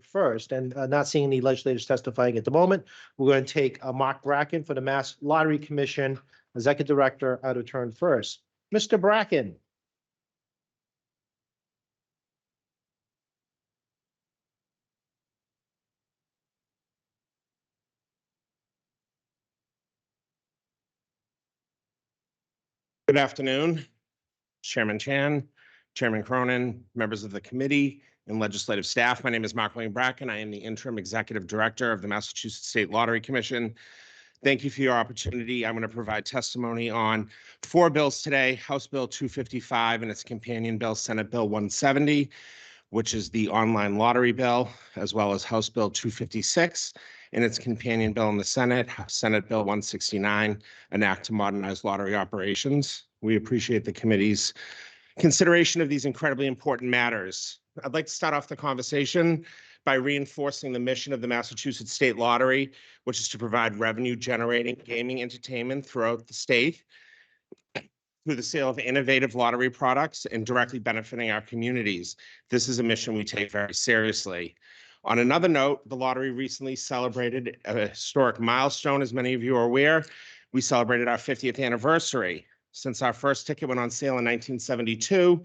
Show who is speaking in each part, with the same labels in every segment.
Speaker 1: first, and not seeing any legislators testifying at the moment. We're going to take Mark Bracken for the Mass Lottery Commission, Executive Director, out of turn first. Mr. Bracken.
Speaker 2: Good afternoon, Chairman Chan, Chairman Cronin, members of the committee, and legislative staff. My name is Mark William Bracken. I am the interim executive director of the Massachusetts State Lottery Commission. Thank you for your opportunity. I'm going to provide testimony on 4 bills today: House Bill 255 and its companion bill, Senate Bill 170, which is the online lottery bill, as well as House Bill 256 and its companion bill in the Senate, Senate Bill 169, an act to modernize lottery operations. We appreciate the committee's consideration of these incredibly important matters. I'd like to start off the conversation by reinforcing the mission of the Massachusetts State Lottery, which is to provide revenue-generating gaming entertainment throughout the state through the sale of innovative lottery products and directly benefiting our communities. This is a mission we take very seriously. On another note, the lottery recently celebrated a historic milestone, as many of you are aware. We celebrated our 50th anniversary. Since our first ticket went on sale in 1972,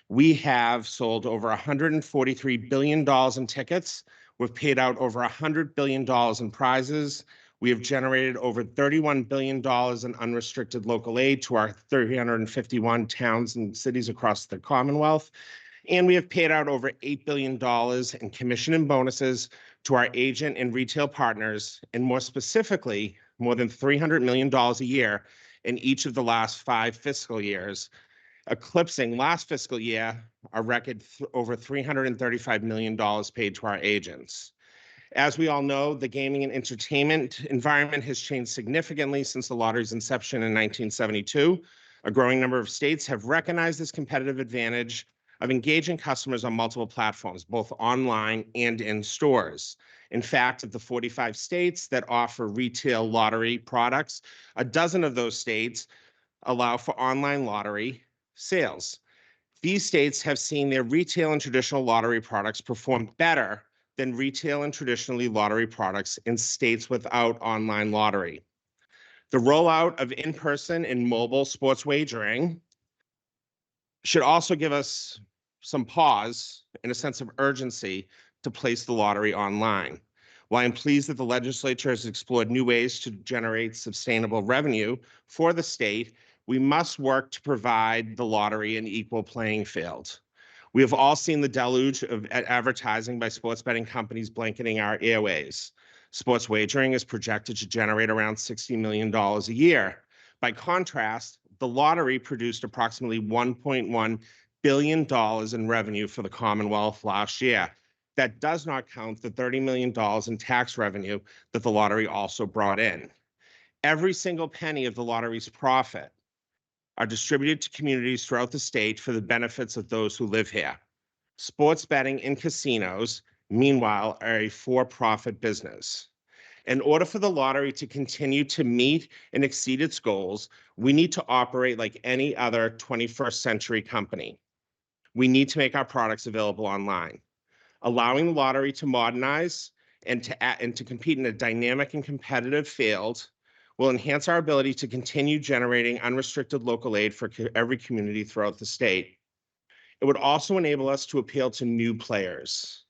Speaker 2: we have sold over $143 billion in tickets. We've paid out over $100 billion in prizes. We have generated over $31 billion in unrestricted local aid to our 351 towns and cities across the Commonwealth. And we have paid out over $8 billion in commission and bonuses to our agent and retail partners, and more specifically, more than $300 million a year in each of the last 5 fiscal years, eclipsing last fiscal year, a record over $335 million paid to our agents. As we all know, the gaming and entertainment environment has changed significantly since the lottery's inception in 1972. A growing number of states have recognized this competitive advantage of engaging customers on multiple platforms, both online and in stores. In fact, of the 45 states that offer retail lottery products, a dozen of those states allow for online lottery sales. These states have seen their retail and traditional lottery products perform better than retail and traditionally lottery products in states without online lottery. The rollout of in-person and mobile sports wagering should also give us some pause and a sense of urgency to place the lottery online. While I'm pleased that the legislature has explored new ways to generate sustainable revenue for the state, we must work to provide the lottery an equal playing field. We have all seen the deluge of advertising by sports betting companies blanketing our airways. Sports wagering is projected to generate around $60 million a year. By contrast, the lottery produced approximately $1.1 billion in revenue for the Commonwealth last year. That does not count the $30 million in tax revenue that the lottery also brought in. Every single penny of the lottery's profit are distributed to communities throughout the state for the benefits of those who live here. Sports betting in casinos, meanwhile, are a for-profit business. In order for the lottery to continue to meet and exceed its goals, we need to operate like any other 21st century company. We need to make our products available online. Allowing the lottery to modernize and to compete in a dynamic and competitive field will enhance our ability to continue generating unrestricted local aid for every community throughout the state. It would also enable us to appeal to new players.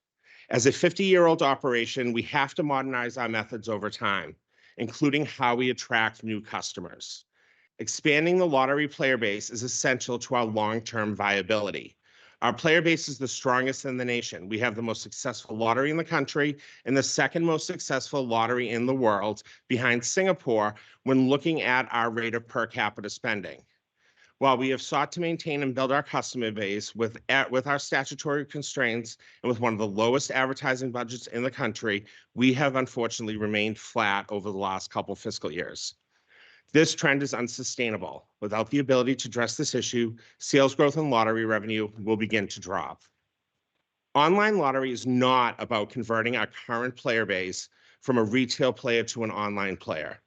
Speaker 2: As a 50-year-old operation, we have to modernize our methods over time, including how we attract new customers. Expanding the lottery player base is essential to our long-term viability. Our player base is the strongest in the nation. We have the most successful lottery in the country and the second most successful lottery in the world, behind Singapore, when looking at our rate of per capita spending. While we have sought to maintain and build our customer base with our statutory constraints and with one of the lowest advertising budgets in the country, we have unfortunately remained flat over the last couple fiscal years. This trend is unsustainable. Without the ability to address this issue, sales growth and lottery revenue will begin to drop. Online lottery is not about converting our current player base from a retail player to an online player.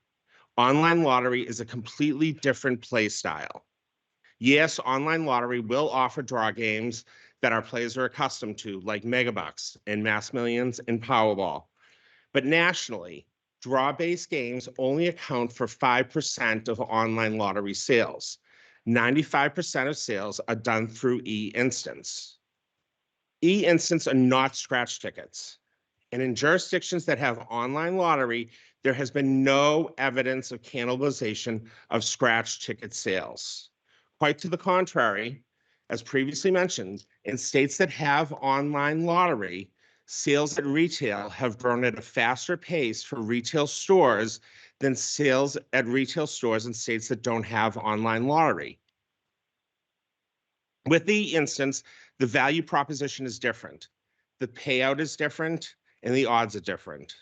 Speaker 2: Online lottery is a completely different play style. Yes, online lottery will offer draw games that our players are accustomed to, like Megabucks and Mass Millions and Powerball. But nationally, draw-based games only account for 5% of online lottery sales. 95% of sales are done through e-instants. E-instants are not scratch tickets. And in jurisdictions that have online lottery, there has been no evidence of cannibalization of scratch ticket sales. Quite to the contrary, as previously mentioned, in states that have online lottery, sales at retail have grown at a faster pace for retail stores than sales at retail stores in states that don't have online lottery. With the instance, the value proposition is different. The payout is different and the odds are different.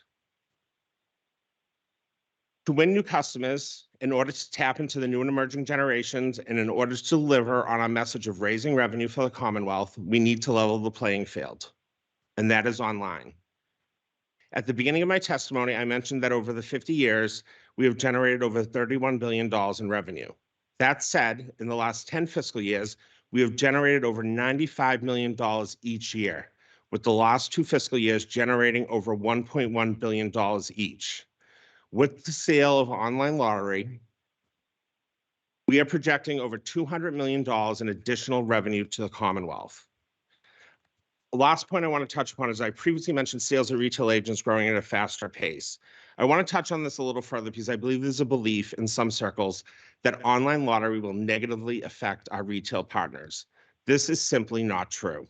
Speaker 2: To win new customers, in order to tap into the new and emerging generations, and in order to deliver on our message of raising revenue for the Commonwealth, we need to level the playing field, and that is online. At the beginning of my testimony, I mentioned that over the 50 years, we have generated over $31 billion in revenue. That said, in the last 10 fiscal years, we have generated over $95 million each year, with the last 2 fiscal years generating over $1.1 billion each. With the sale of online lottery, we are projecting over $200 million in additional revenue to the Commonwealth. The last point I want to touch upon is I previously mentioned sales of retail agents growing at a faster pace. I want to touch on this a little further because I believe there's a belief in some circles that online lottery will negatively affect our retail partners. This is simply not true.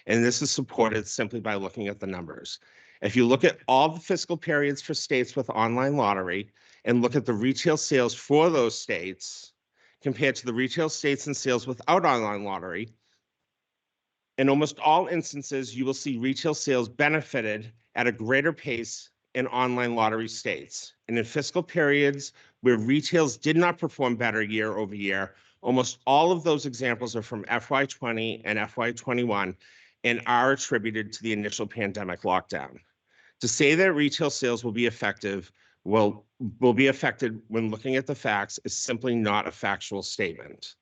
Speaker 2: And this is supported simply by looking at the numbers. If you look at all the fiscal periods for states with online lottery and look at the retail sales for those states compared to the retail states and sales without online lottery, in almost all instances, you will see retail sales benefited at a greater pace in online lottery states. And in fiscal periods where retails did not perform better year over year, almost all of those examples are from FY20 and FY21 and are attributed to the initial pandemic lockdown. To say that retail sales will be effective, will be affected when looking at the facts is simply not a factual statement.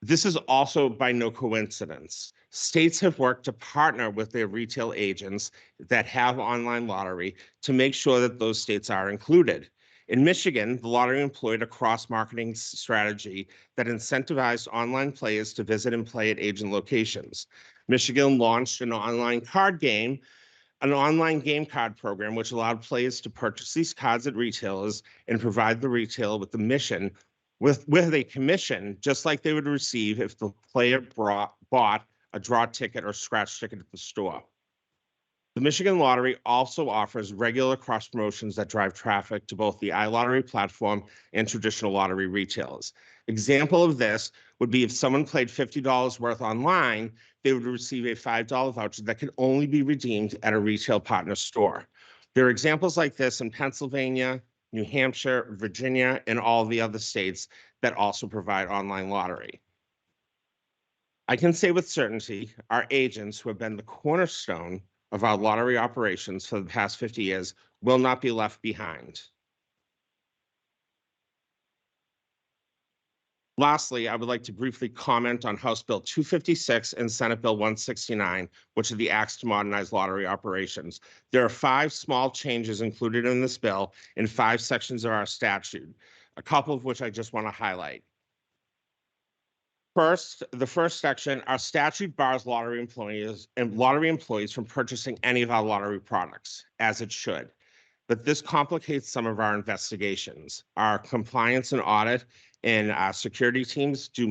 Speaker 2: This is also by no coincidence. States have worked to partner with their retail agents that have online lottery to make sure that those states are included. In Michigan, the lottery employed a cross-marketing strategy that incentivized online players to visit and play at agent locations. Michigan launched an online game card program, which allowed players to purchase these cards at retailers and provide the retailer with the mission with a commission, just like they would receive if the player bought a draw ticket or scratch ticket at the store. The Michigan Lottery also offers regular cross promotions that drive traffic to both the iLottery platform and traditional lottery retailers. Example of this would be if someone played $50 worth online, they would receive a $5 voucher that could only be redeemed at a retail partner store. There are examples like this in Pennsylvania, New Hampshire, Virginia, and all the other states that also provide online lottery. I can say with certainty, our agents, who have been the cornerstone of our lottery operations for the past 50 years, will not be left behind. Lastly, I would like to briefly comment on House Bill 256 and Senate Bill 169, which are the acts to modernize lottery operations. There are 5 small changes included in this bill in 5 sections of our statute, a couple of which I just want to highlight. First, the first section, our statute bars lottery employees from purchasing any of our lottery products, as it should. But this complicates some of our investigations. Our compliance and audit and our security teams do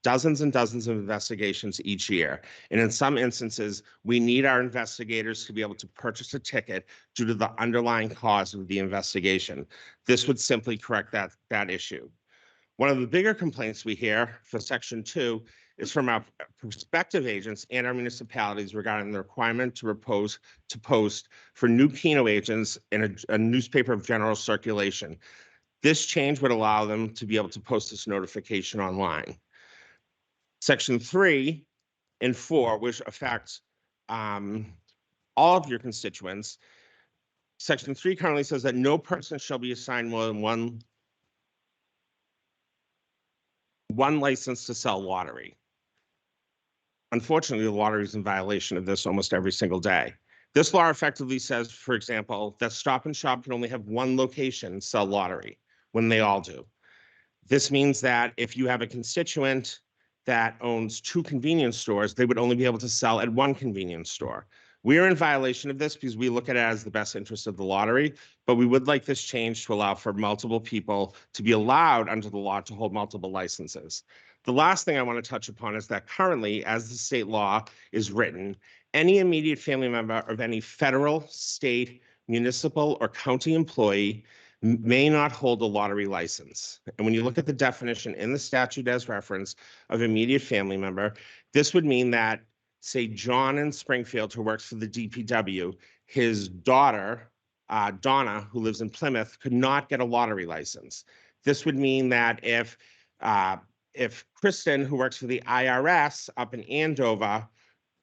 Speaker 2: dozens and dozens of investigations each year. And in some instances, we need our investigators to be able to purchase a ticket due to the underlying cause of the investigation. This would simply correct that issue. One of the bigger complaints we hear for Section 2 is from our prospective agents and our municipalities regarding the requirement to post for new Keno agents in a newspaper of general circulation. This change would allow them to be able to post this notification online. Section 3 and 4, which affects all of your constituents. Section 3 currently says that no person shall be assigned more than one license to sell lottery. Unfortunately, the lottery is in violation of this almost every single day. This law effectively says, for example, that Stop and Shop can only have one location sell lottery when they all do. This means that if you have a constituent that owns 2 convenience stores, they would only be able to sell at 1 convenience store. We are in violation of this because we look at it as the best interest of the lottery, but we would like this change to allow for multiple people to be allowed under the law to hold multiple licenses. The last thing I want to touch upon is that currently, as the state law is written, any immediate family member of any federal, state, municipal, or county employee may not hold a lottery license. And when you look at the definition in the statute as reference of immediate family member, this would mean that, say, John in Springfield, who works for the DPW, his daughter, Donna, who lives in Plymouth, could not get a lottery license. This would mean that if Kristen, who works for the IRS up in Andover,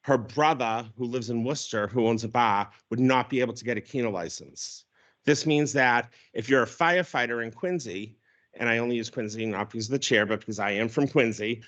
Speaker 2: her brother, who lives in Worcester, who owns a bar, would not be able to get a Keno license. This means that if you're a firefighter in Quincy, and I only use Quincy not because of the chair, but because I am from Quincy,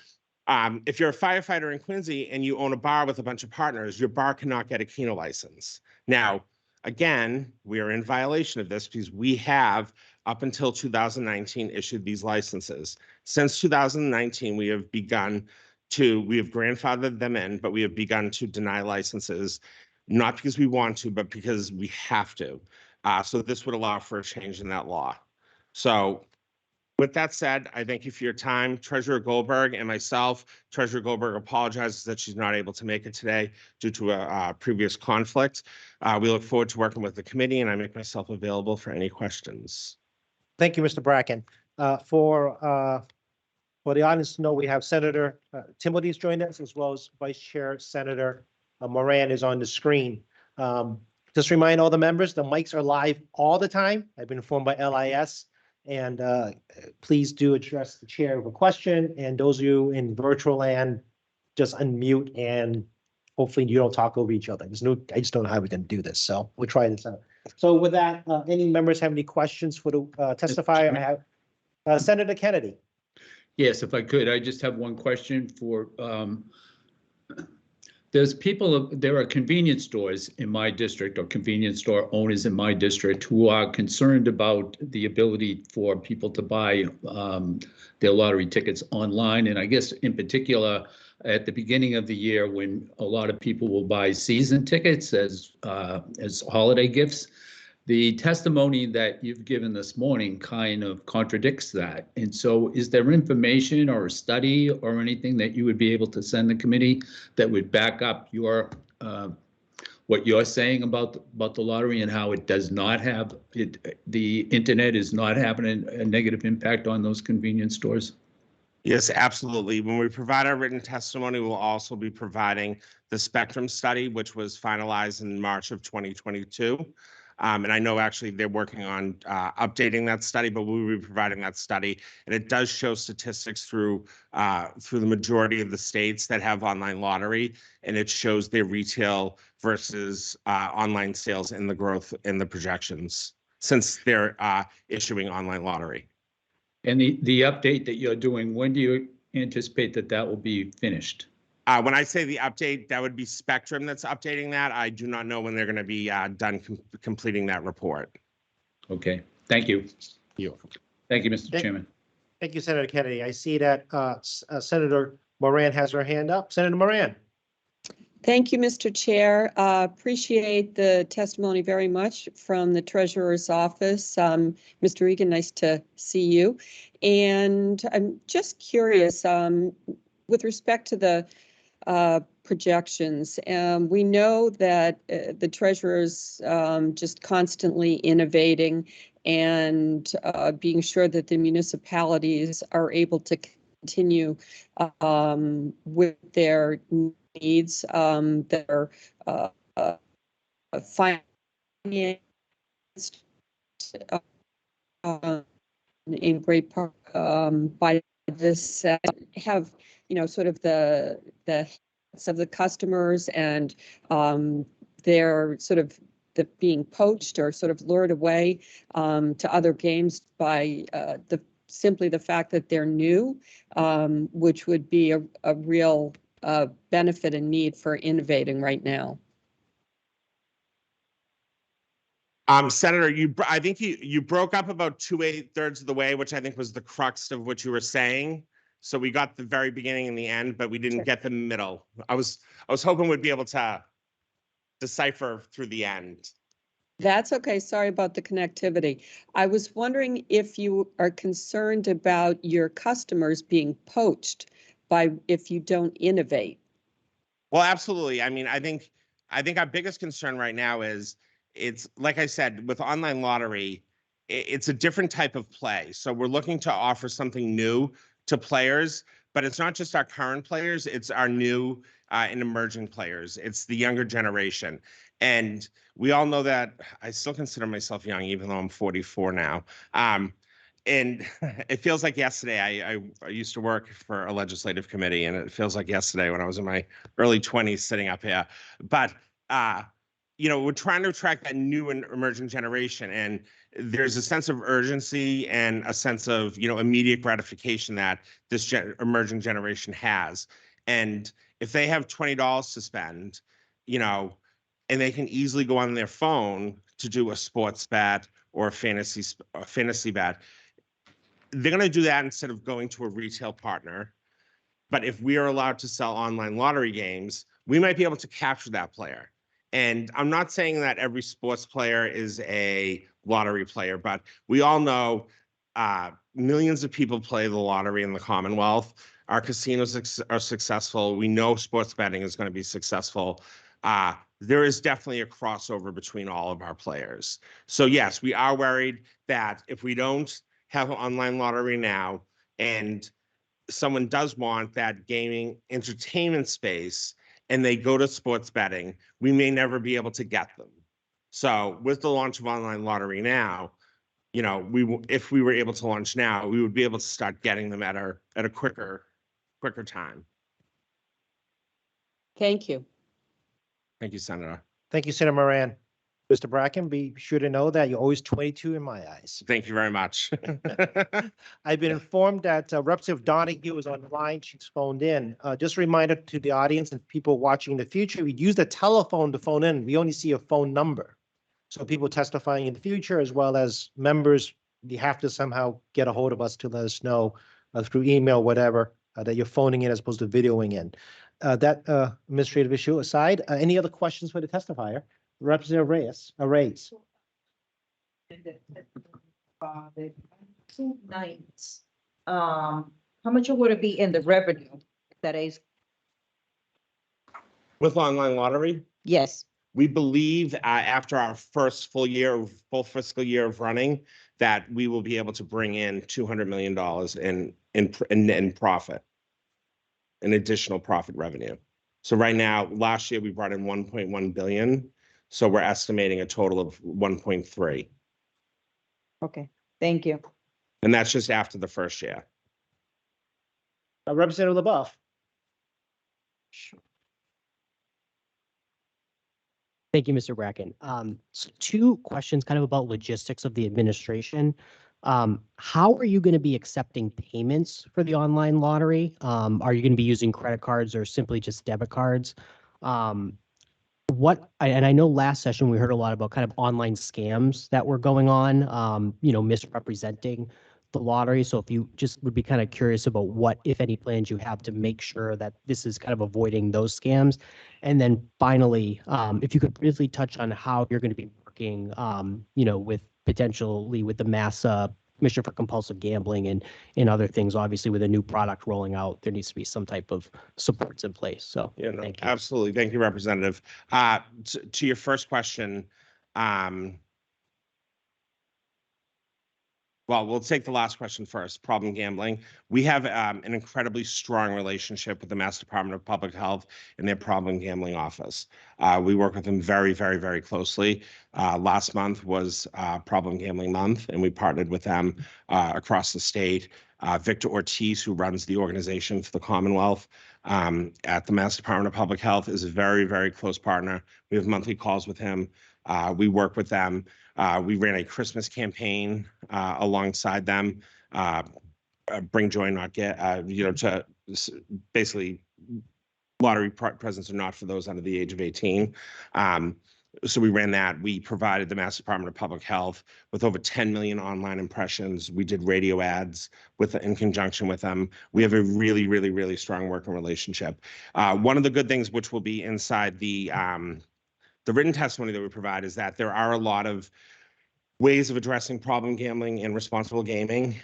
Speaker 2: if you're a firefighter in Quincy and you own a bar with a bunch of partners, your bar cannot get a Keno license. Now, again, we are in violation of this because we have, up until 2019, issued these licenses. Since 2019, we have grandfathered them in, but we have begun to deny licenses, not because we want to, but because we have to. So this would allow for a change in that law. So with that said, I thank you for your time. Treasurer Goldberg and myself, Treasurer Goldberg apologizes that she's not able to make it today due to a previous conflict. We look forward to working with the committee, and I make myself available for any questions.
Speaker 1: Thank you, Mr. Bracken. For the audience to know, we have Senator Timothy's joined us, as well as Vice Chair Senator Moran is on the screen. Just remind all the members, the mics are live all the time. I've been informed by LIS. And please do address the chair with a question. And those of you in virtual land, just unmute and hopefully you don't talk over each other. I just don't know how we're going to do this. So we'll try this out. So with that, any members have any questions for the testifier? I have Senator Kennedy.
Speaker 3: Yes, if I could, I just have one question for there are convenience stores in my district, or convenience store owners in my district, who are concerned about the ability for people to buy their lottery tickets online. And I guess in particular, at the beginning of the year, when a lot of people will buy season tickets as holiday gifts. The testimony that you've given this morning kind of contradicts that. And so is there information or a study or anything that you would be able to send the committee that would back up your what you're saying about the lottery and how it does not have the internet is not having a negative impact on those convenience stores?
Speaker 2: Yes, absolutely. When we provide our written testimony, we'll also be providing the Spectrum study, which was finalized in March of 2022. And I know actually they're working on updating that study, but we will be providing that study. And it does show statistics through the majority of the states that have online lottery, and it shows their retail versus online sales and the growth in the projections since they're issuing online lottery.
Speaker 3: And the update that you're doing, when do you anticipate that will be finished?
Speaker 2: When I say the update, that would be Spectrum that's updating that. I do not know when they're going to be done completing that report.
Speaker 3: Okay, thank you.
Speaker 2: You're welcome.
Speaker 3: Thank you, Mr. Chairman.
Speaker 1: Thank you, Senator Kennedy. I see that Senator Moran has her hand up. Senator Moran.
Speaker 4: Thank you, Mr. Chair. Appreciate the testimony very much from the Treasurer's Office. Mr. Egan, nice to see you. And I'm just curious, with respect to the projections, we know that the Treasurer's just constantly innovating and being sure that the municipalities are able to continue with their needs, their financed in great part by this have, sort of the heads of the customers, and they're sort of being poached or sort of lured away to other games by simply the fact that they're new, which would be a real benefit and need for innovating right now?
Speaker 2: Senator, I think you broke up about 2/8 of the way, which I think was the crux of what you were saying. So we got the very beginning and the end, but we didn't
Speaker 4: Sure.
Speaker 2: get the middle. I was hoping we'd be able to decipher through the end.
Speaker 4: That's okay. Sorry about the connectivity. I was wondering if you are concerned about your customers being poached if you don't innovate.
Speaker 2: Well, absolutely. I mean, I think our biggest concern right now is it's like I said, with online lottery, it's a different type of play. So we're looking to offer something new to players, but it's not just our current players, it's our new and emerging players. It's the younger generation. And we all know that I still consider myself young, even though I'm 44 now. And it feels like yesterday. I used to work for a legislative committee, and it feels like yesterday when I was in my early 20s sitting up here. But we're trying to attract that new and emerging generation, and there's a sense of urgency and a sense of immediate gratification that this emerging generation has. And if they have $20 to spend, and they can easily go on their phone to do a sports bet or a fantasy bet, they're going to do that instead of going to a retail partner. But if we are allowed to sell online lottery games, we might be able to capture that player. And I'm not saying that every sports player is a lottery player, but we all know millions of people play the lottery in the Commonwealth. Our casinos are successful. We know sports betting is going to be successful. There is definitely a crossover between all of our players. So yes, we are worried that if we don't have an online lottery now, and someone does want that gaming entertainment space and they go to sports betting, we may never be able to get them. So with the launch of online lottery now, if we were able to launch now, we would be able to start getting them at a quicker time.
Speaker 4: Thank you.
Speaker 2: Thank you, Senator.
Speaker 1: Thank you, Senator Moran. Mr. Bracken, be sure to know that you're always 22 in my eyes.
Speaker 2: Thank you very much.
Speaker 1: I've been informed that Representative Donahue is on the line. She's phoned in. Just a reminder to the audience and people watching in the future, we use the telephone to phone in. We only see a phone number. So people testifying in the future, as well as members, you have to somehow get a hold of us to let us know through email, whatever, that you're phoning in as opposed to videoing in. That administrative issue aside, any other questions for the testifier? Representative Reyes.
Speaker 5: The 2 nights, how much would it be in the revenue? That is,
Speaker 2: With online lottery,
Speaker 5: yes.
Speaker 2: we believe after our first full fiscal year of running, that we will be able to bring in $200 million in profit, in additional profit revenue. So right now, last year we brought in 1.1 billion. So we're estimating a total of 1.3.
Speaker 5: Okay, thank you.
Speaker 2: And that's just after the first year.
Speaker 1: Representative LaBeouf.
Speaker 6: Thank you, Mr. Bracken. So 2 questions kind of about logistics of the administration. How are you going to be accepting payments for the online lottery? Are you going to be using credit cards or simply just debit cards? And I know last session we heard a lot about kind of online scams that were going on, misrepresenting the lottery. So if you just would be kind of curious about what, if any, plans you have to make sure that this is kind of avoiding those scams. And then finally, if you could briefly touch on how you're going to be working, with potentially with the mass Commission for Compulsive Gambling and other things. Obviously, with a new product rolling out, there needs to be some type of supports in place. So thank you.
Speaker 2: Absolutely. Thank you, Representative. To your first question, well, we'll take the last question first, problem gambling. We have an incredibly strong relationship with the Mass Department of Public Health and their problem gambling office. We work with them very, very, very closely. Last month was Problem Gambling Month, and we partnered with them across the state. Victor Ortiz, who runs the organization for the Commonwealth at the Mass Department of Public Health, is a very, very close partner. We have monthly calls with him. We work with them. We ran a Christmas campaign alongside them, Bring Joy, Not Get, to basically lottery presents are not for those under the age of 18. So we ran that. We provided the Mass Department of Public Health with over 10 million online impressions. We did radio ads in conjunction with them. We have a really, really, really strong working relationship. One of the good things, which will be inside the written testimony that we provide, is that there are a lot of ways of addressing problem gambling and responsible gaming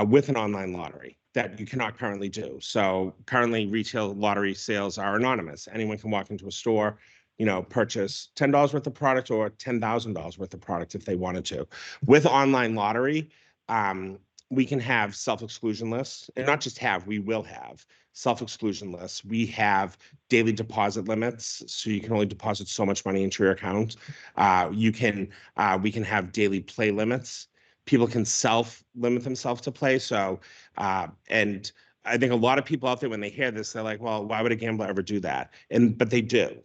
Speaker 2: with an online lottery that you cannot currently do. So currently retail lottery sales are anonymous. Anyone can walk into a store, purchase $10 worth of product or $10,000 worth of product if they wanted to. With online lottery, we can have self-exclusion lists, and not just have, we will have self-exclusion lists. We have daily deposit limits, so you can only deposit so much money into your account. We can have daily play limits. People can self-limit themselves to play. So, and I think a lot of people out there, when they hear this, they're like, well, why would a gambler ever do that? But they do.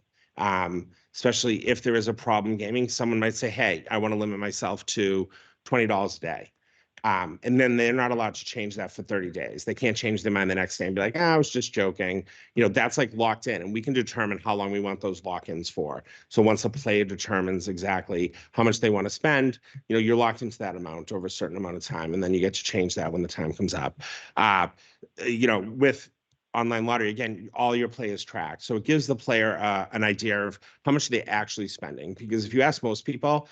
Speaker 2: Especially if there is a problem gaming, someone might say, hey, I want to limit myself to $20 a day. And then they're not allowed to change that for 30 days. They can't change their mind the next day and be like, I was just joking. That's like locked in, and we can determine how long we want those lock-ins for. So once a player determines exactly how much they want to spend, you're locked into that amount over a certain amount of time, and then you get to change that when the time comes up. With online lottery, again, all your play is tracked. So it gives the player an idea of how much they're actually spending. Because if you ask most people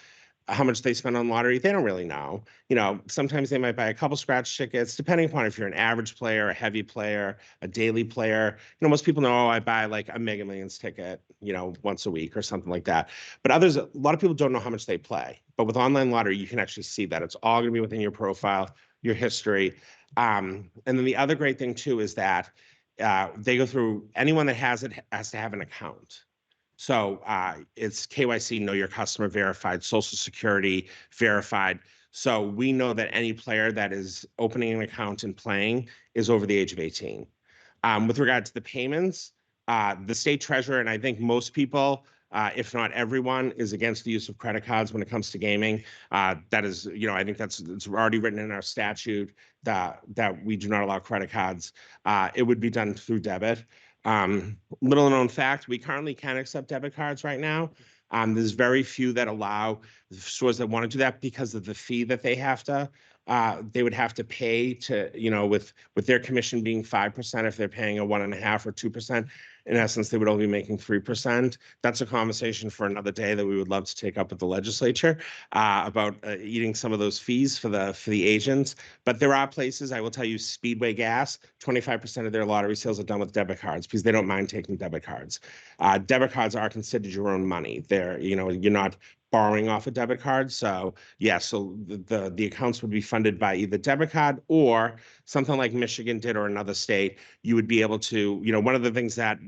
Speaker 2: how much they spend on lottery, they don't really know. Sometimes they might buy a couple scratch tickets, depending upon if you're an average player, a heavy player, a daily player. Most people know, I buy like a Mega Millions ticket, once a week or something like that. But others, a lot of people don't know how much they play. But with online lottery, you can actually see that. It's all going to be within your profile, your history. And then the other great thing too is that they go through, anyone that has it has to have an account. So it's KYC, know your customer verified, Social Security verified. So we know that any player that is opening an account and playing is over the age of 18. With regard to the payments, the state treasurer, and I think most people, if not everyone, is against the use of credit cards when it comes to gaming. That is, I think it's already written in our statute that we do not allow credit cards. It would be done through debit. Little known fact, we currently can accept debit cards right now. There's very few that allow stores that want to do that because of the fee that they would have to pay to, with their commission being 5%, if they're paying a 1.5% or 2%, in essence, they would only be making 3%. That's a conversation for another day that we would love to take up with the legislature about eating some of those fees for the agents. But there are places, I will tell you, Speedway Gas, 25% of their lottery sales are done with debit cards because they don't mind taking debit cards. Debit cards are considered your own money. You're not borrowing off a debit card. So yeah, so the accounts would be funded by either debit card or something like Michigan did or another state. You would be able to, one of the things that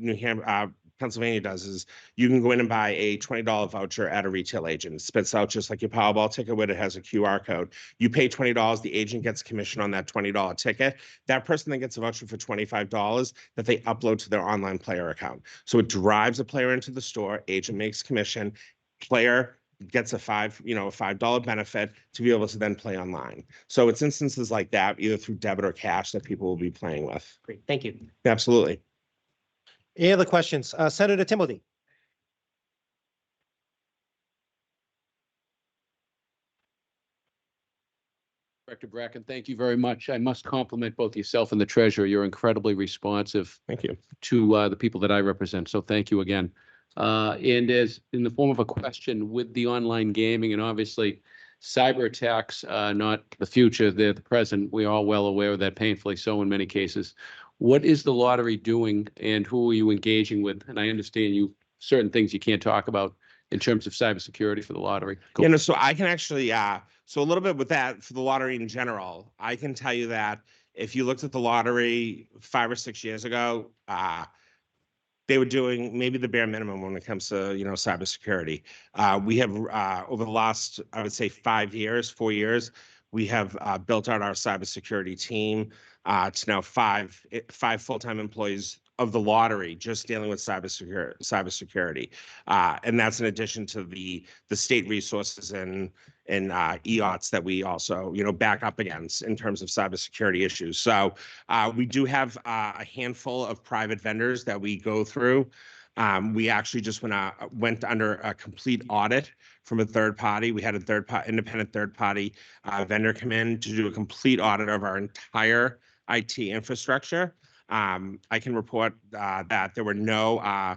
Speaker 2: Pennsylvania does is you can go in and buy a $20 voucher at a retail agent. It spits out just like your Powerball ticket where it has a QR code. You pay $20, the agent gets commission on that $20 ticket. That person then gets a voucher for $25 that they upload to their online player account. So it drives a player into the store, agent makes commission, player gets a $5 benefit to be able to then play online. So it's instances like that, either through debit or cash, that people will be playing with.
Speaker 6: Great, thank you.
Speaker 2: Absolutely.
Speaker 1: Any other questions? Senator Timothy.
Speaker 7: Director Bracken, thank you very much. I must compliment both yourself and the treasurer. You're incredibly responsive
Speaker 2: Thank you.
Speaker 7: to the people that I represent. So thank you again. And as in the form of a question with the online gaming, and obviously cyber attacks, not the future, they're the present. We're all well aware of that, painfully so in many cases. What is the lottery doing and who are you engaging with? And I understand certain things you can't talk about in terms of cybersecurity for the lottery.
Speaker 2: Cool. So I can actually, so a little bit with that for the lottery in general, I can tell you that if you looked at the lottery 5 or 6 years ago, they were doing maybe the bare minimum when it comes to, cybersecurity. We have, over the last, I would say 4 years, we have built out our cybersecurity team to now five full-time employees of the lottery just dealing with cybersecurity. And that's in addition to the state resources and EOTs that we also, back up against in terms of cybersecurity issues. So we do have a handful of private vendors that we go through. We actually just went under a complete audit from a third party. We had a independent third party vendor come in to do a complete audit of our entire IT infrastructure. I can report that there were no,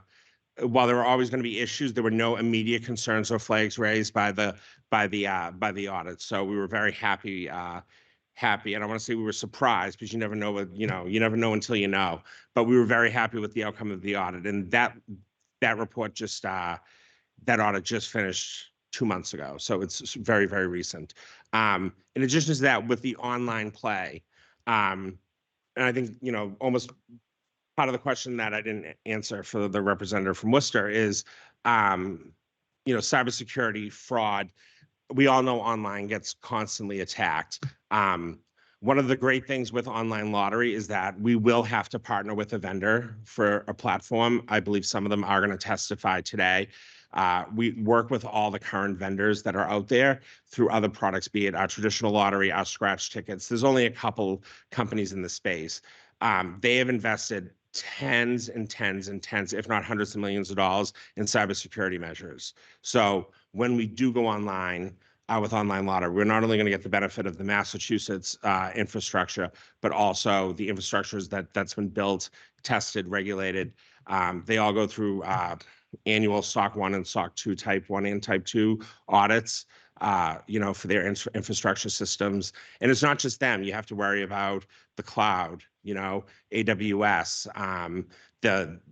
Speaker 2: while there were always going to be issues, there were no immediate concerns or flags raised by the audit. So we were very happy. Happy. I don't want to say we were surprised, because you never know what, you never know until you know. But we were very happy with the outcome of the audit, and that report just that audit just finished 2 months ago, so it's very, very recent. In addition to that, with the online play, and I think almost part of the question that I didn't answer for the representative from Worcester is, cybersecurity fraud. We all know online gets constantly attacked. One of the great things with online lottery is that we will have to partner with a vendor for a platform. I believe some of them are going to testify today. We work with all the current vendors that are out there through other products, be it our traditional lottery, our scratch tickets. There's only a couple companies in the space. They have invested tens and tens and tens, if not hundreds of millions of dollars in cybersecurity measures. So when we do go online with online lottery, we're not only going to get the benefit of the Massachusetts infrastructure, but also the infrastructures that's been built, tested, regulated. They all go through annual SOC 1 and SOC 2 type 1 and type 2 audits, for their infrastructure systems. And it's not just them. You have to worry about the cloud, AWS,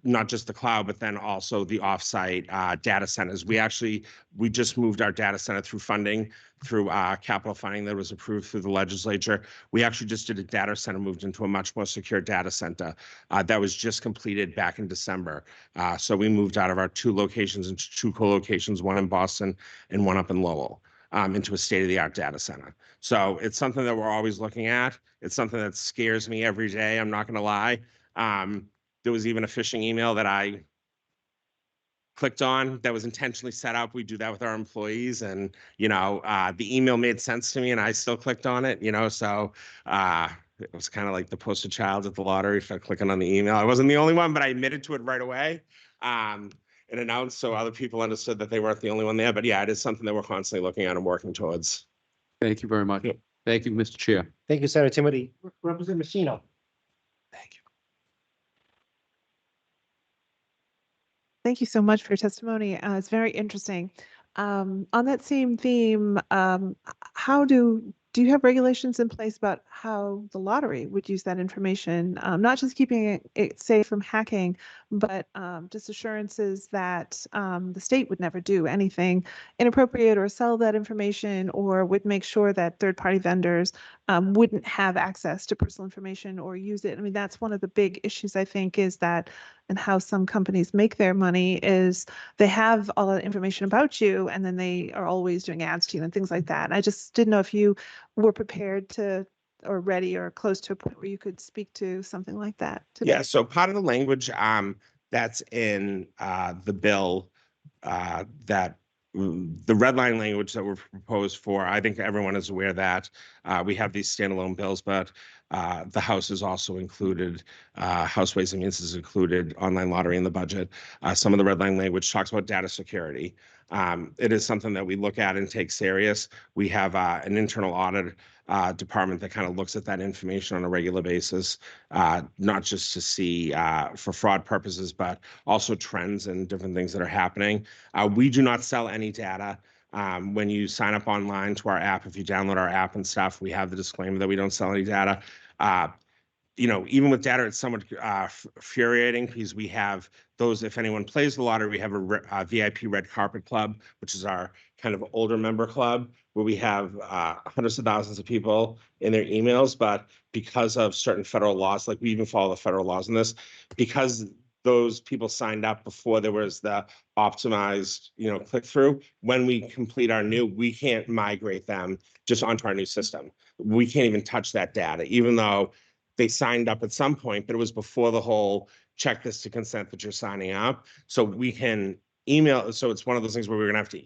Speaker 2: not just the cloud, but then also the offsite data centers. We just moved our data center through funding, through capital funding that was approved through the legislature. We actually just did a data center, moved into a much more secure data center that was just completed back in December. So we moved out of our 2 locations into 2 co-locations, one in Boston and one up in Lowell, into a state-of-the-art data center. So it's something that we're always looking at. It's something that scares me every day. I'm not going to lie. There was even a phishing email that I clicked on that was intentionally set up. We do that with our employees, and the email made sense to me, and I still clicked on it. So it was kind of like the poster child at the lottery for clicking on the email. I wasn't the only one, but I admitted to it right away. And announced so other people understood that they weren't the only one there. But yeah, it is something that we're constantly looking at and working towards.
Speaker 7: Thank you very much.
Speaker 2: Yep.
Speaker 7: Thank you, Mr. Chair.
Speaker 1: Thank you, Senator Timothy. Representative Messino.
Speaker 2: Thank you.
Speaker 8: Thank you so much for your testimony. It's very interesting. On that same theme, do you have regulations in place about how the lottery would use that information? Not just keeping it safe from hacking, but just assurances that the state would never do anything inappropriate or sell that information, or would make sure that third-party vendors wouldn't have access to personal information or use it. I mean, that's one of the big issues, I think, is that, and how some companies make their money is they have all that information about you, and then they are always doing ads to you and things like that. I just didn't know if you were prepared to, or ready, or close to a point where you could speak to something like that today.
Speaker 2: Yeah, so part of the language that's in the bill that the red line language that were proposed for, I think everyone is aware that we have these standalone bills, but the House is also included, House Ways and Means is included online lottery in the budget. Some of the red line language talks about data security. It is something that we look at and take serious. We have an internal audit department that kind of looks at that information on a regular basis, not just to see for fraud purposes, but also trends and different things that are happening. We do not sell any data. When you sign up online to our app, if you download our app and stuff, we have the disclaimer that we don't sell any data. Even with data, it's somewhat infuriating, because we have those, if anyone plays the lottery, we have a VIP red carpet club, which is our kind of older member club, where we have hundreds of thousands of people in their emails. But because of certain federal laws, like we even follow the federal laws in this, because those people signed up before there was the optimized, click through, when we complete our new, we can't migrate them just onto our new system. We can't even touch that data, even though they signed up at some point, but it was before the whole check this to consent that you're signing up. So we can email. So it's one of those things where we're gonna have to,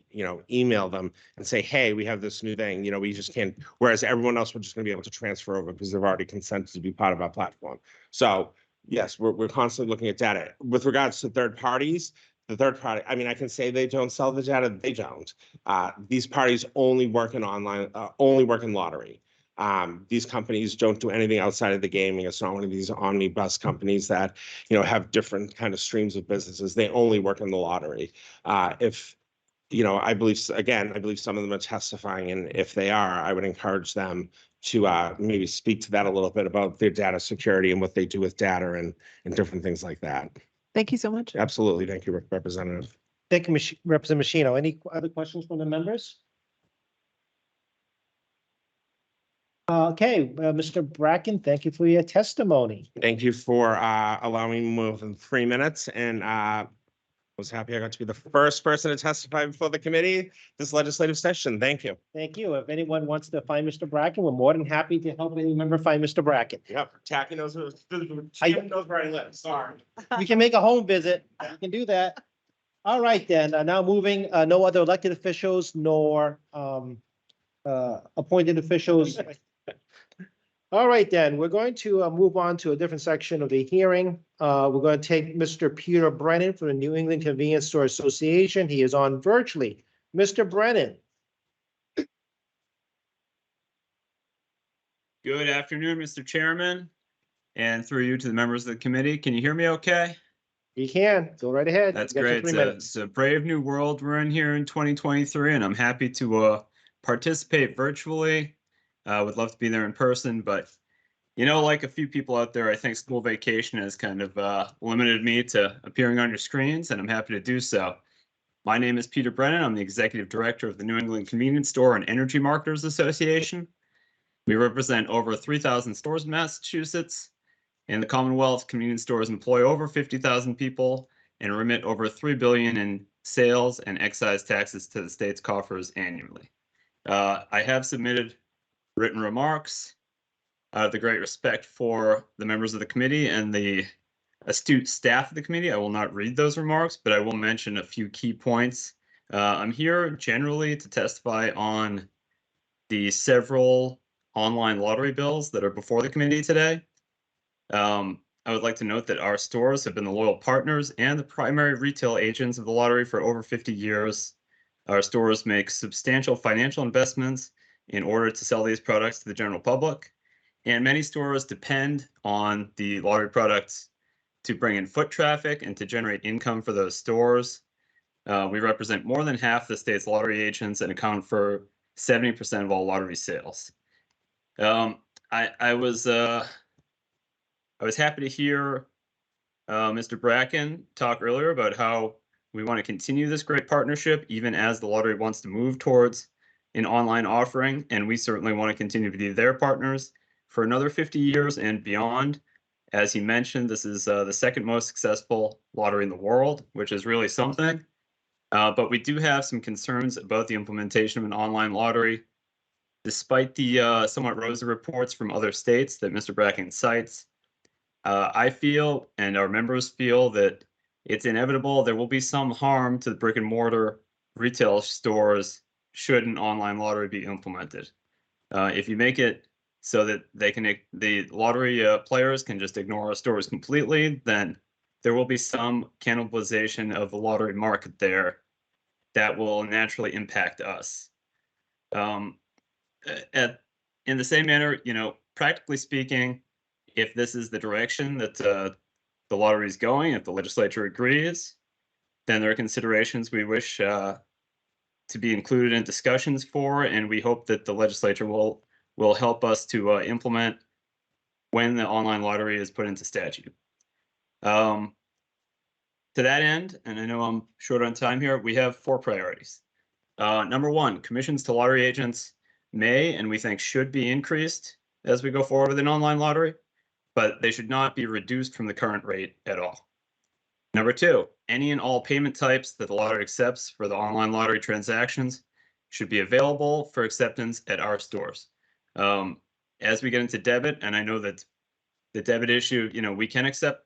Speaker 2: email them and say, hey, we have this new thing, we just can't, whereas everyone else, we're just gonna be able to transfer over because they've already consented to be part of our platform. So yes, we're constantly looking at data. With regards to third parties, the third party, I mean, I can say they don't sell the data, they don't. These parties only work in online, only work in lottery. These companies don't do anything outside of the gaming. It's not one of these omnibus companies that, have different kind of streams of businesses. They only work in the lottery. If, I believe some of them are testifying, and if they are, I would encourage them to maybe speak to that a little bit about their data security and what they do with data and different things like that.
Speaker 8: Thank you so much.
Speaker 2: Absolutely. Thank you, Representative.
Speaker 1: Thank you, Representative Machino. Any other questions from the members? Okay, Mr. Bracken, thank you for your testimony.
Speaker 2: Thank you for allowing me more than 3 minutes, and I was happy I got to be the first person to testify before the committee this legislative session. Thank you.
Speaker 1: Thank you. If anyone wants to find Mr. Bracken, we're more than happy to help any member find Mr. Bracken.
Speaker 2: Yep, Tacky knows where I live. Sorry.
Speaker 1: We can make a home visit. We can do that. All right, then. Now moving, no other elected officials nor appointed officials. All right, then. We're going to move on to a different section of the hearing. We're going to take Mr. Peter Brennan from the New England Convenience Store Association. He is on virtually. Mr. Brennan.
Speaker 9: Good afternoon, Mr. Chairman, and through you to the members of the committee. Can you hear me okay?
Speaker 1: You can. Go right ahead.
Speaker 9: That's
Speaker 1: You got your
Speaker 9: great.
Speaker 1: 3 minutes.
Speaker 9: It's a brave new world we're in here in 2023, and I'm happy to participate virtually. Would love to be there in person, but like a few people out there, I think school vacation has kind of limited me to appearing on your screens, and I'm happy to do so. My name is Peter Brennan. I'm the Executive Director of the New England Convenience Store and Energy Marketers Association. We represent over 3,000 stores in Massachusetts. In the Commonwealth, convenience stores employ over 50,000 people and remit over $3 billion in sales and excise taxes to the state's coffers annually. I have submitted written remarks out of the great respect for the members of the committee and the astute staff of the committee. I will not read those remarks, but I will mention a few key points. I'm here generally to testify on the several online lottery bills that are before the committee today. I would like to note that our stores have been the loyal partners and the primary retail agents of the lottery for over 50 years. Our stores make substantial financial investments in order to sell these products to the general public, and many stores depend on the lottery products to bring in foot traffic and to generate income for those stores. We represent more than half the state's lottery agents and account for 70% of all lottery sales. I was happy to hear Mr. Bracken talk earlier about how we want to continue this great partnership, even as the lottery wants to move towards an online offering, and we certainly want to continue to be their partners for another 50 years and beyond. As he mentioned, this is the second most successful lottery in the world, which is really something. But we do have some concerns about the implementation of an online lottery. Despite the somewhat rosy reports from other states that Mr. Bracken cites, I feel, and our members feel, that it's inevitable there will be some harm to the brick and mortar retail stores should an online lottery be implemented. If you make it so that the lottery players can just ignore our stores completely, then there will be some cannibalization of the lottery market there that will naturally impact us. In the same manner, practically speaking, if this is the direction that the lottery is going, if the legislature agrees, then there are considerations we wish to be included in discussions for, and we hope that the legislature will help us to implement when the online lottery is put into statute. To that end, and I know I'm short on time here, we have 4 priorities. Number 1, commissions to lottery agents may, and we think should be increased as we go forward with an online lottery, but they should not be reduced from the current rate at all. Number 2, any and all payment types that the lottery accepts for the online lottery transactions should be available for acceptance at our stores. As we get into debit, and I know that the debit issue, we can accept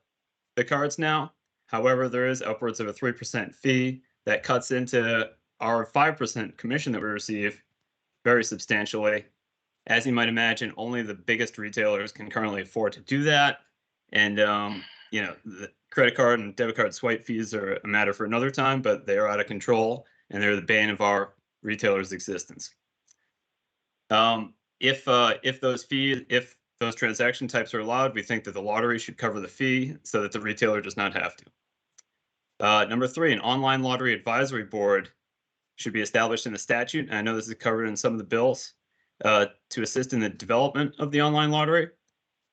Speaker 9: the cards now. However, there is upwards of a 3% fee that cuts into our 5% commission that we receive very substantially. As you might imagine, only the biggest retailers can currently afford to do that. And, you know, the credit card and debit card swipe fees are a matter for another time, but they are out of control and they're the bane of our retailers' existence. If those transaction types are allowed, we think that the lottery should cover the fee so that the retailer does not have to. Number 3, an online lottery advisory board should be established in the statute. And I know this is covered in some of the bills to assist in the development of the online lottery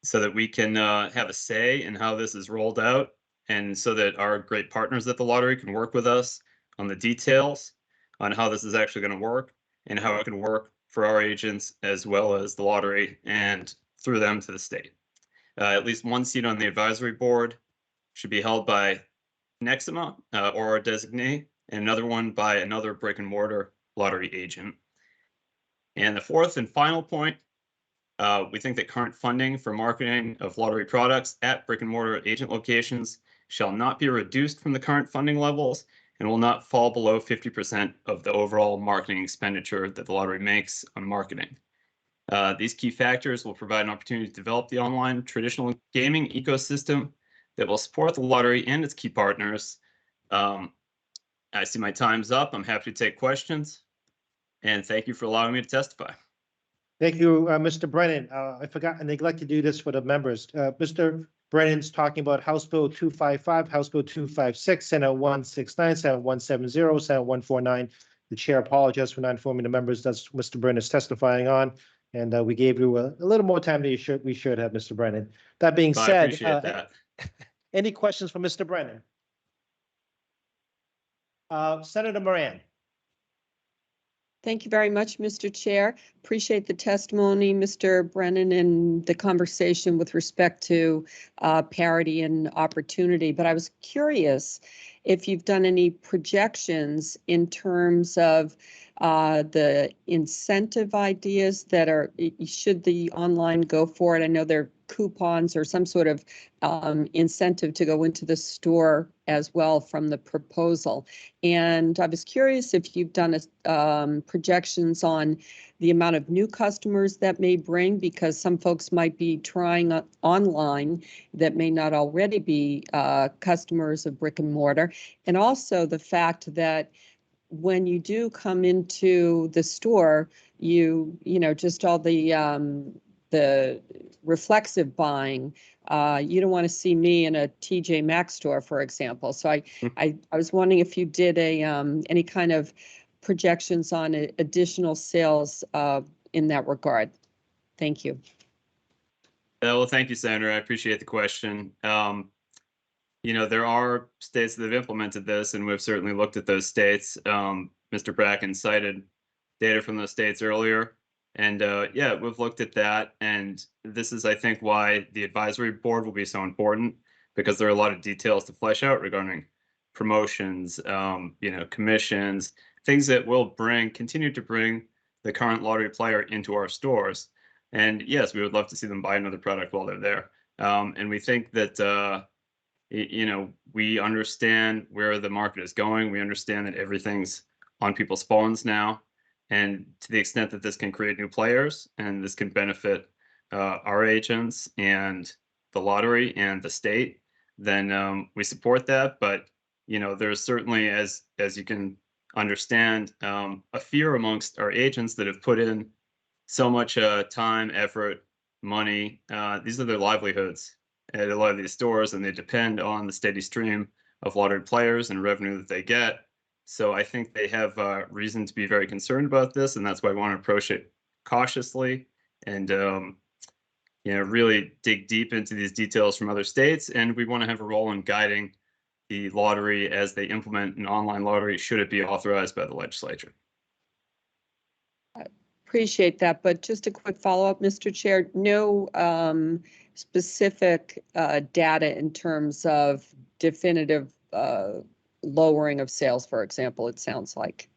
Speaker 9: so that we can have a say in how this is rolled out and so that our great partners at the lottery can work with us on the details on how this is actually going to work and how it can work for our agents as well as the lottery and through them to the state. At least one seat on the advisory board should be held by Nexima or a designee, and another one by another brick and mortar lottery agent. And the fourth and final point, we think that current funding for marketing of lottery products at brick and mortar agent locations shall not be reduced from the current funding levels and will not fall below 50% of the overall marketing expenditure that the lottery makes on marketing. These key factors will provide an opportunity to develop the online traditional gaming ecosystem that will support the lottery and its key partners. I see my time's up. I'm happy to take questions. And thank you for allowing me to testify.
Speaker 1: Thank you, Mr. Brennan. I forgot, and neglect to do this for the members. Mr. Brennan's talking about House Bill 255, House Bill 256, Senate 169, Senate 170, Senate 149. The chair apologizes for not informing the members that's Mr. Brennan is testifying on. And we gave you a little more time than we should have, Mr. Brennan. That being
Speaker 9: I
Speaker 1: said,
Speaker 9: appreciate that.
Speaker 1: any questions for Mr. Brennan? Senator Moran.
Speaker 4: Thank you very much, Mr. Chair. Appreciate the testimony, Mr. Brennan, and the conversation with respect to parity and opportunity. But I was curious if you've done any projections in terms of the incentive ideas that are, should the online go for it? I know there are coupons or some sort of incentive to go into the store as well from the proposal. And I was curious if you've done projections on the amount of new customers that may bring, because some folks might be trying online that may not already be customers of brick and mortar. And also the fact that when you do come into the store, you know, just all the reflexive buying, you don't want to see me in a TJ Maxx store, for example. So I was wondering if you did any kind of projections on additional sales in that regard. Thank you.
Speaker 9: Well, thank you, Senator. I appreciate the question. You know, there are states that have implemented this, and we've certainly looked at those states. Mr. Bracken cited data from those states earlier. And yeah, we've looked at that. And this is, I think, why the advisory board will be so important, because there are a lot of details to flesh out regarding promotions, you know, commissions, things that will continue to bring the current lottery player into our stores. And yes, we would love to see them buy another product while they're there. And we think that, you know, we understand where the market is going. We understand that everything's on people's phones now. And to the extent that this can create new players and this can benefit our agents and the lottery and the state, then we support that. But, you know, there's certainly, as you can understand, a fear amongst our agents that have put in so much time, effort, money. These are their livelihoods at a lot of these stores, and they depend on the steady stream of lottery players and revenue that they get. So I think they have reason to be very concerned about this, and that's why I want to approach it cautiously and you know, really dig deep into these details from other states. And we want to have a role in guiding the lottery as they implement an online lottery, should it be authorized by the legislature.
Speaker 4: Appreciate that, but just a quick follow-up, Mr. Chair. No specific data in terms of definitive lowering of sales, for example, it sounds like.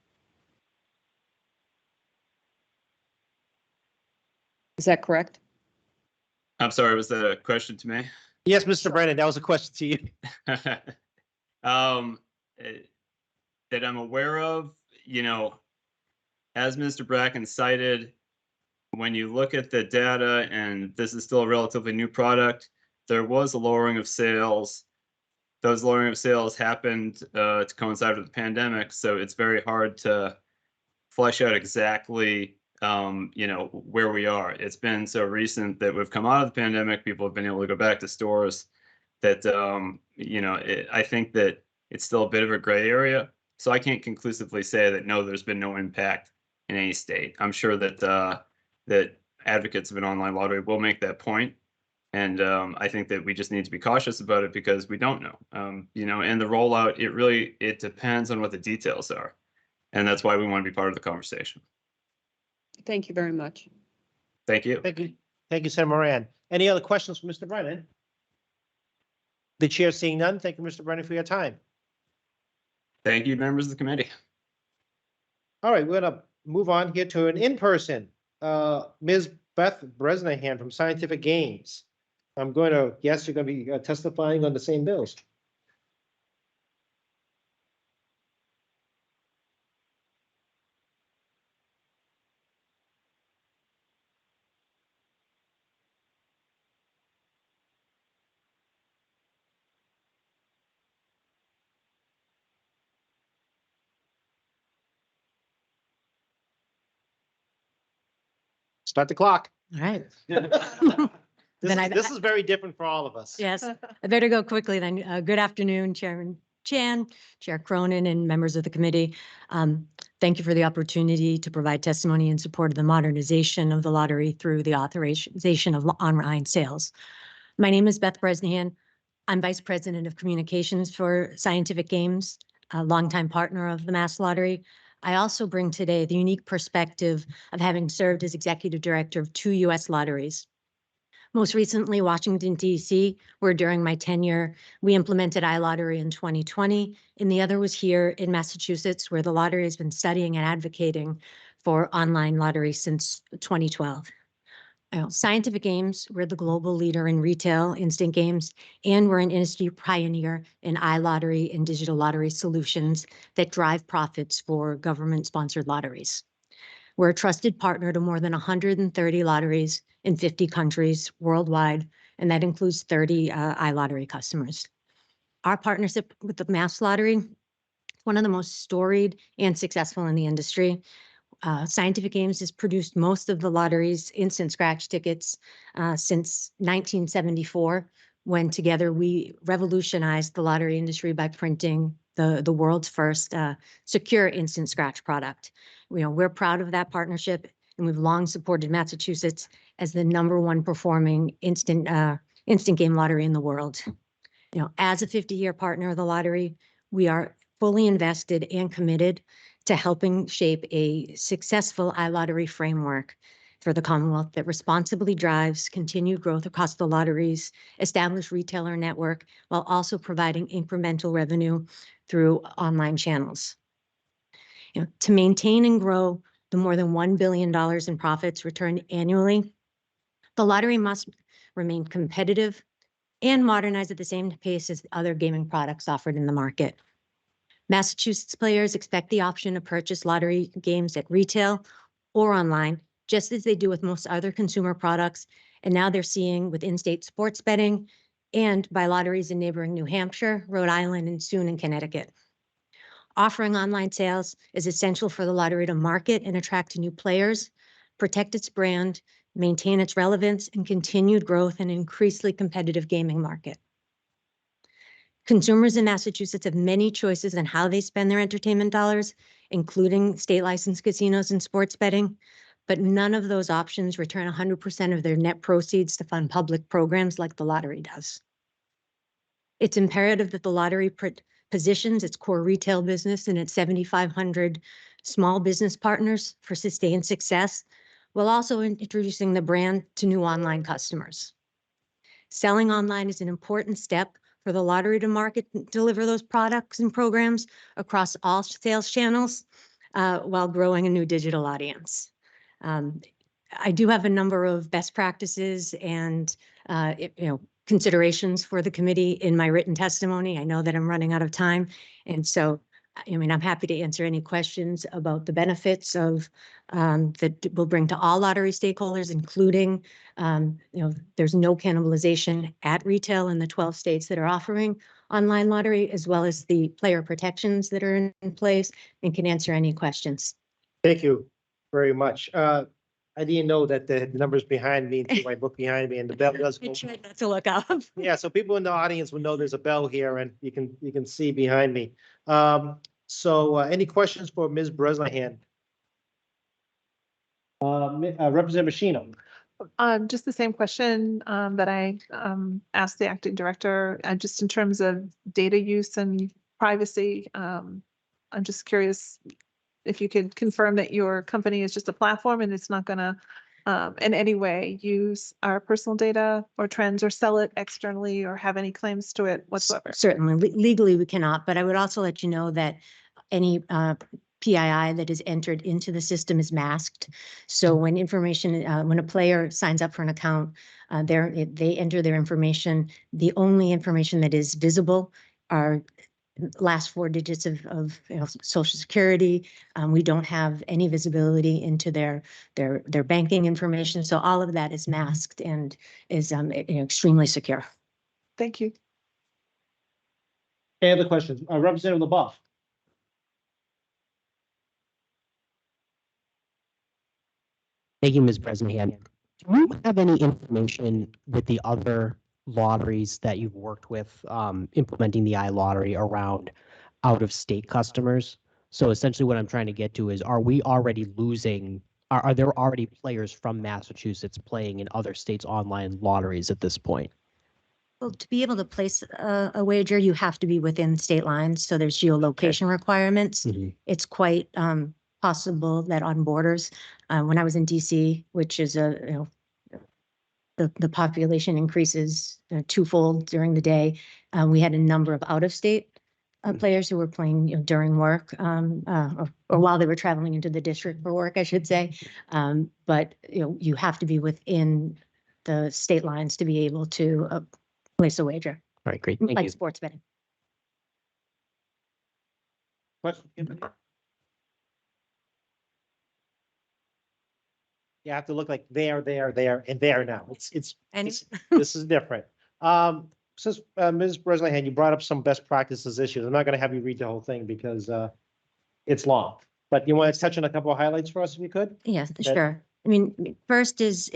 Speaker 4: Is that correct?
Speaker 9: I'm sorry, was that a question to me?
Speaker 1: Yes, Mr. Brennan, that was a question to you.
Speaker 9: that I'm aware of, as Mr. Bracken cited, when you look at the data, and this is still a relatively new product, there was a lowering of sales. Those lowering of sales happened to coincide with the pandemic, so it's very hard to flesh out exactly where we are. It's been so recent that we've come out of the pandemic, people have been able to go back to stores, that I think that it's still a bit of a gray area. So I can't conclusively say that no, there's been no impact in any state. I'm sure that that advocates of an online lottery will make that point. And I think that we just need to be cautious about it because we don't know. And the rollout, it depends on what the details are. And that's why we want to be part of the conversation.
Speaker 4: Thank you very much.
Speaker 9: Thank you.
Speaker 1: Thank you. Thank you, Senator Moran. Any other questions for Mr. Brennan? The chair seeing none. Thank you, Mr. Brennan, for your time.
Speaker 9: Thank you, members of the committee.
Speaker 1: All right, we're gonna move on here to an in-person. Ms. Beth Bresnahan from Scientific Games. I'm going to guess you're going to be testifying on the same bills. Start the clock.
Speaker 10: All right.
Speaker 1: This
Speaker 10: Then
Speaker 1: is, this is very different for all of us.
Speaker 10: Yes, I better go quickly then. Good afternoon, Chairman Chan, Chair Cronin, and members of the committee. Thank you for the opportunity to provide testimony in support of the modernization of the lottery through the authorization of online sales. My name is Beth Bresnahan. I'm Vice President of Communications for Scientific Games, a longtime partner of the Mass Lottery. I also bring today the unique perspective of having served as Executive Director of 2 U.S. lotteries. Most recently, Washington, D.C., where during my tenure, we implemented iLottery in 2020, and the other was here in Massachusetts, where the lottery has been studying and advocating for online lottery since 2012. Scientific Games, we're the global leader in retail instant games, and we're an industry pioneer in iLottery and digital lottery solutions that drive profits for government-sponsored lotteries. We're a trusted partner to more than 130 lotteries in 50 countries worldwide, and that includes 30 iLottery customers. Our partnership with the Mass Lottery, one of the most storied and successful in the industry. Scientific Games has produced most of the lottery's instant scratch tickets since 1974, when together we revolutionized the lottery industry by printing the world's first secure instant scratch product. We're proud of that partnership, and we've long supported Massachusetts as the #1 performing instant game lottery in the world. As a 50-year partner of the lottery, we are fully invested and committed to helping shape a successful iLottery framework for the Commonwealth that responsibly drives continued growth across the lottery's established retailer network, while also providing incremental revenue through online channels. To maintain and grow the more than $1 billion in profits returned annually, the lottery must remain competitive and modernize at the same pace as other gaming products offered in the market. Massachusetts players expect the option to purchase lottery games at retail or online, just as they do with most other consumer products, and now they're seeing with in-state sports betting and by lotteries in neighboring New Hampshire, Rhode Island, and soon in Connecticut. Offering online sales is essential for the lottery to market and attract new players, protect its brand, maintain its relevance, and continued growth in an increasingly competitive gaming market. Consumers in Massachusetts have many choices on how they spend their entertainment dollars, including state licensed casinos and sports betting, but none of those options return 100% of their net proceeds to fund public programs like the lottery does. It's imperative that the lottery positions its core retail business and its 7,500 small business partners for sustained success, while also introducing the brand to new online customers. Selling online is an important step for the lottery to market and deliver those products and programs across all sales channels while growing a new digital audience. I do have a number of best practices and considerations for the committee in my written testimony. I know that I'm running out of time, and so I mean, I'm happy to answer any questions about the benefits of that we'll bring to all lottery stakeholders, including, there's no cannibalization at retail in the 12 states that are offering online lottery, as well as the player protections that are in place, and can answer any questions.
Speaker 1: Thank you very much. I didn't know that the numbers behind me, until I look behind me and the bell does
Speaker 10: I
Speaker 1: go.
Speaker 10: tried not to look up.
Speaker 1: Yeah, so people in the audience will know there's a bell here and you can see behind me. So any questions for Ms. Bresnahan? Representative Machino.
Speaker 8: Just the same question that I asked the acting director, just in terms of data use and privacy. I'm just curious if you could confirm that your company is just a platform and it's not going to in any way use our personal data or trends or sell it externally or have any claims to it whatsoever.
Speaker 10: Certainly, legally we cannot, but I would also let you know that any PII that is entered into the system is masked. So when information, when a player signs up for an account, they enter their information. The only information that is visible are last 4 digits of Social Security. We don't have any visibility into their banking information. So all of that is masked and is extremely secure.
Speaker 8: Thank you.
Speaker 1: Any other questions? Representative LaBeouf.
Speaker 6: Thank you, Ms. Bresnahan. Do you have any information with the other lotteries that you've worked with implementing the iLottery around out-of-state customers? So essentially what I'm trying to get to is, are we already losing, are there already players from Massachusetts playing in other states' online lotteries at this point?
Speaker 10: Well, to be able to place a wager, you have to be within state lines. So there's geolocation requirements.
Speaker 6: Mhm.
Speaker 10: It's quite possible that on borders, when I was in DC, which is the population increases twofold during the day. We had a number of out-of-state players who were playing during work or while they were traveling into the district for work, I should say. But you have to be within the state lines to be able to place a wager,
Speaker 6: All right, great. Thank
Speaker 10: like
Speaker 6: you.
Speaker 10: sports betting.
Speaker 1: Question? You have to look like there, and there now.
Speaker 10: Any-
Speaker 1: This is different. Since Ms. Bresnahan, you brought up some best practices issues. I'm not going to have you read the whole thing because it's long. But you want to touch on a couple of highlights for us, if you could?
Speaker 10: Yes, sure. I mean, first is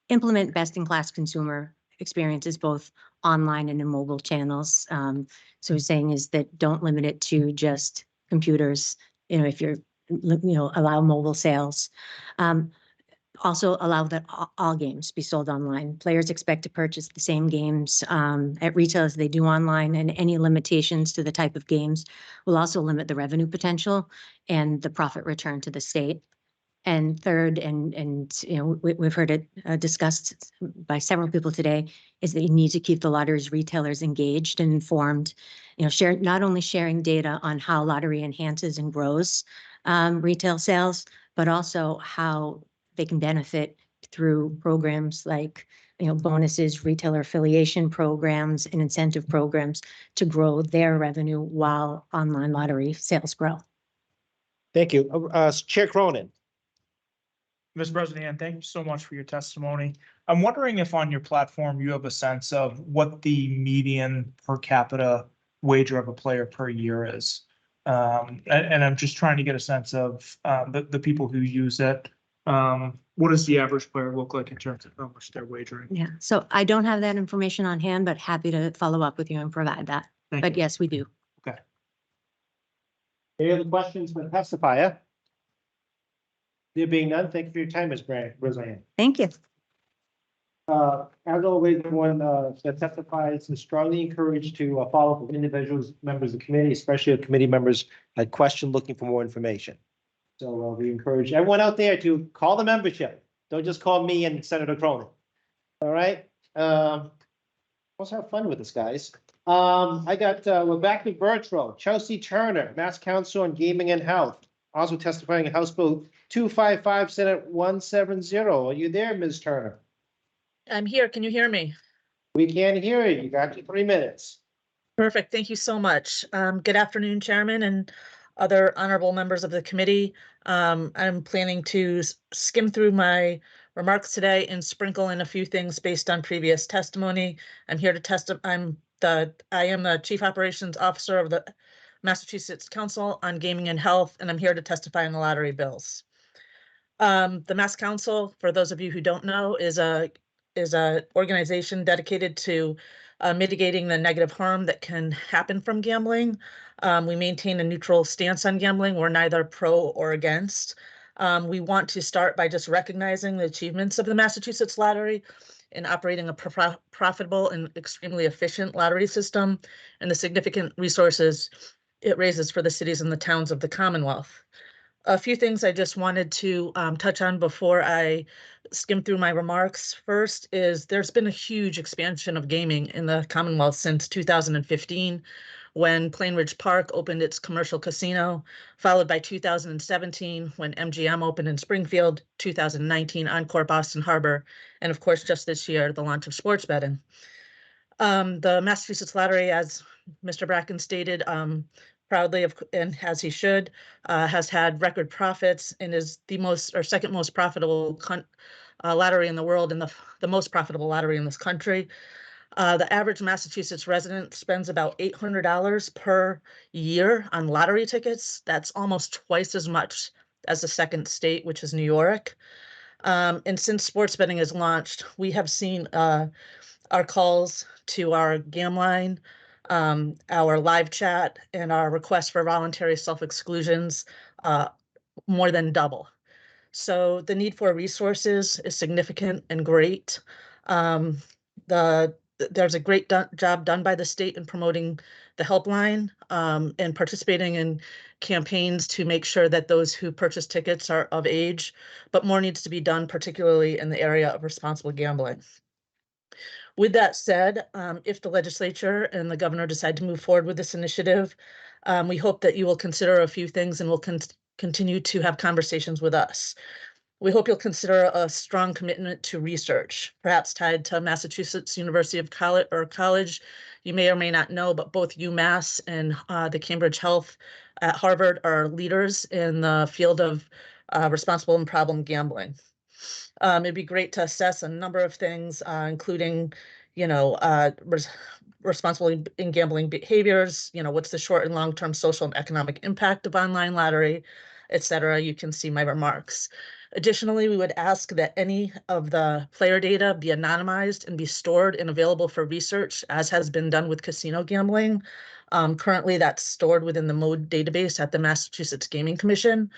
Speaker 10: implement best-in-class consumer experiences, both online and in mobile channels. So we're saying is that don't limit it to just computers, if you're, allow mobile sales. Also allow that all games be sold online. Players expect to purchase the same games at retail as they do online, and any limitations to the type of games will also limit the revenue potential and the profit return to the state. And third, and we've heard it discussed by several people today, is that you need to keep the lottery's retailers engaged and informed. Not only sharing data on how lottery enhances and grows retail sales, but also how they can benefit through programs like bonuses, retailer affiliation programs, and incentive programs to grow their revenue while online lottery sales grow.
Speaker 1: Thank you. Chair Cronin.
Speaker 11: Ms. Bresnahan, thank you so much for your testimony. I'm wondering if on your platform you have a sense of what the median per capita wager of a player per year is. And I'm just trying to get a sense of the people who use it. What does the average player look like in terms of how much they're wagering?
Speaker 10: Yeah, so I don't have that information on hand, but happy to follow up with you and provide that.
Speaker 11: Thank
Speaker 10: But
Speaker 11: you.
Speaker 10: yes, we do.
Speaker 11: Okay.
Speaker 1: Any other questions for the testifier? There being none, thank you for your time, Ms. Bresnahan.
Speaker 10: Thank you.
Speaker 1: As always, everyone that testifies is strongly encouraged to follow up with individuals, members of the committee, especially if committee members had questioned looking for more information. So we encourage everyone out there to call the membership. Don't just call me and Senator Cronin. All right. Let's have fun with this, guys. We're back to virtual. Chelsea Turner, Mass Council on Gaming and Health, also testifying in House Bill 255, Senate 170. Are you there, Ms. Turner?
Speaker 12: I'm here. Can you hear me?
Speaker 1: We can't hear you. You got your 3 minutes.
Speaker 12: Perfect. Thank you so much. Good afternoon, Chairman and other honorable members of the committee. I'm planning to skim through my remarks today and sprinkle in a few things based on previous testimony. I'm here to I am the Chief Operations Officer of the Massachusetts Council on Gaming and Health, and I'm here to testify on the lottery bills. The Mass Council, for those of you who don't know, is a organization dedicated to mitigating the negative harm that can happen from gambling. We maintain a neutral stance on gambling. We're neither pro or against. We want to start by just recognizing the achievements of the Massachusetts Lottery in operating a profitable and extremely efficient lottery system and the significant resources it raises for the cities and the towns of the Commonwealth. A few things I just wanted to touch on before I skim through my remarks. First is there's been a huge expansion of gaming in the Commonwealth since 2015, when Plainridge Park opened its commercial casino, followed by 2017 when MGM opened in Springfield, 2019 Encore Boston Harbor, and of course just this year the launch of sports betting. The Massachusetts Lottery, as Mr. Bracken stated, proudly, and as he should, has had record profits and is the most or second most profitable lottery in the world and the most profitable lottery in this country. The average Massachusetts resident spends about $800 per year on lottery tickets. That's almost twice as much as the second state, which is New York. And since sports betting is launched, we have seen our calls to our GAM line, our live chat, and our request for voluntary self-exclusions more than double. So the need for resources is significant and great. There's a great job done by the state in promoting the helpline and participating in campaigns to make sure that those who purchase tickets are of age, but more needs to be done, particularly in the area of responsible gambling. With that said, if the legislature and the governor decide to move forward with this initiative, we hope that you will consider a few things and will continue to have conversations with us. We hope you'll consider a strong commitment to research, perhaps tied to Massachusetts University of College. You may or may not know, but both UMass and the Cambridge Health at Harvard are leaders in the field of responsible and problem gambling. It'd be great to assess a number of things, including, responsible in gambling behaviors, what's the short and long-term social and economic impact of online lottery, et cetera. You can see my remarks. Additionally, we would ask that any of the player data be anonymized and be stored and available for research, as has been done with casino gambling. Currently, that's stored within the MODE database at the Massachusetts Gaming Commission.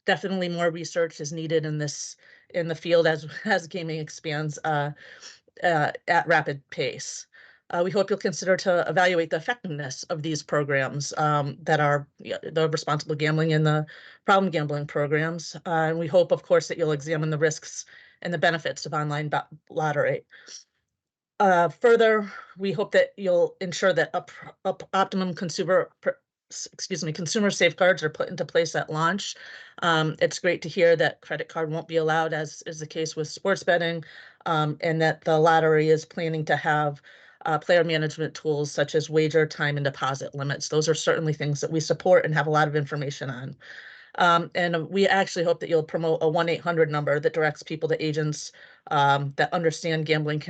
Speaker 12: Definitely more research is needed in the field as gaming expands at rapid pace. We hope you'll consider to evaluate the effectiveness of these programs that are the responsible gambling and the problem gambling programs. And we hope, of course, that you'll examine the risks and the benefits of online lottery. Further, we hope that you'll ensure that optimum consumer safeguards are put into place at launch. It's great to hear that credit card won't be allowed, as is the case with sports betting, and that the lottery is planning to have player management tools such as wager time and deposit limits. Those are certainly things that we support and have a lot of information on. And we actually hope that you'll promote a 1-800 number that directs people to agents that understand gambling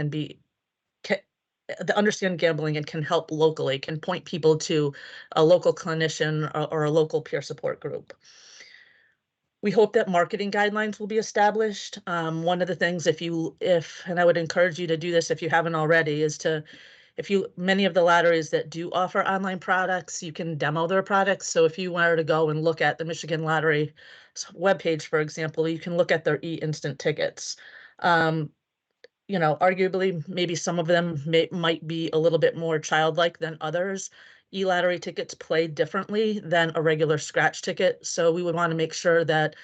Speaker 12: and can help locally, can point people to a local clinician or a local peer support group. We hope that marketing guidelines will be established. One of the things, and I would encourage you to do this if you haven't already, is many of the lotteries that do offer online products, you can demo their products. So if you were to go and look at the Michigan Lottery webpage, for example, you can look at their e-instant tickets. Arguably, maybe some of them might be a little bit more childlike than others. E-lottery tickets play differently than a regular scratch ticket. So we would want to make sure that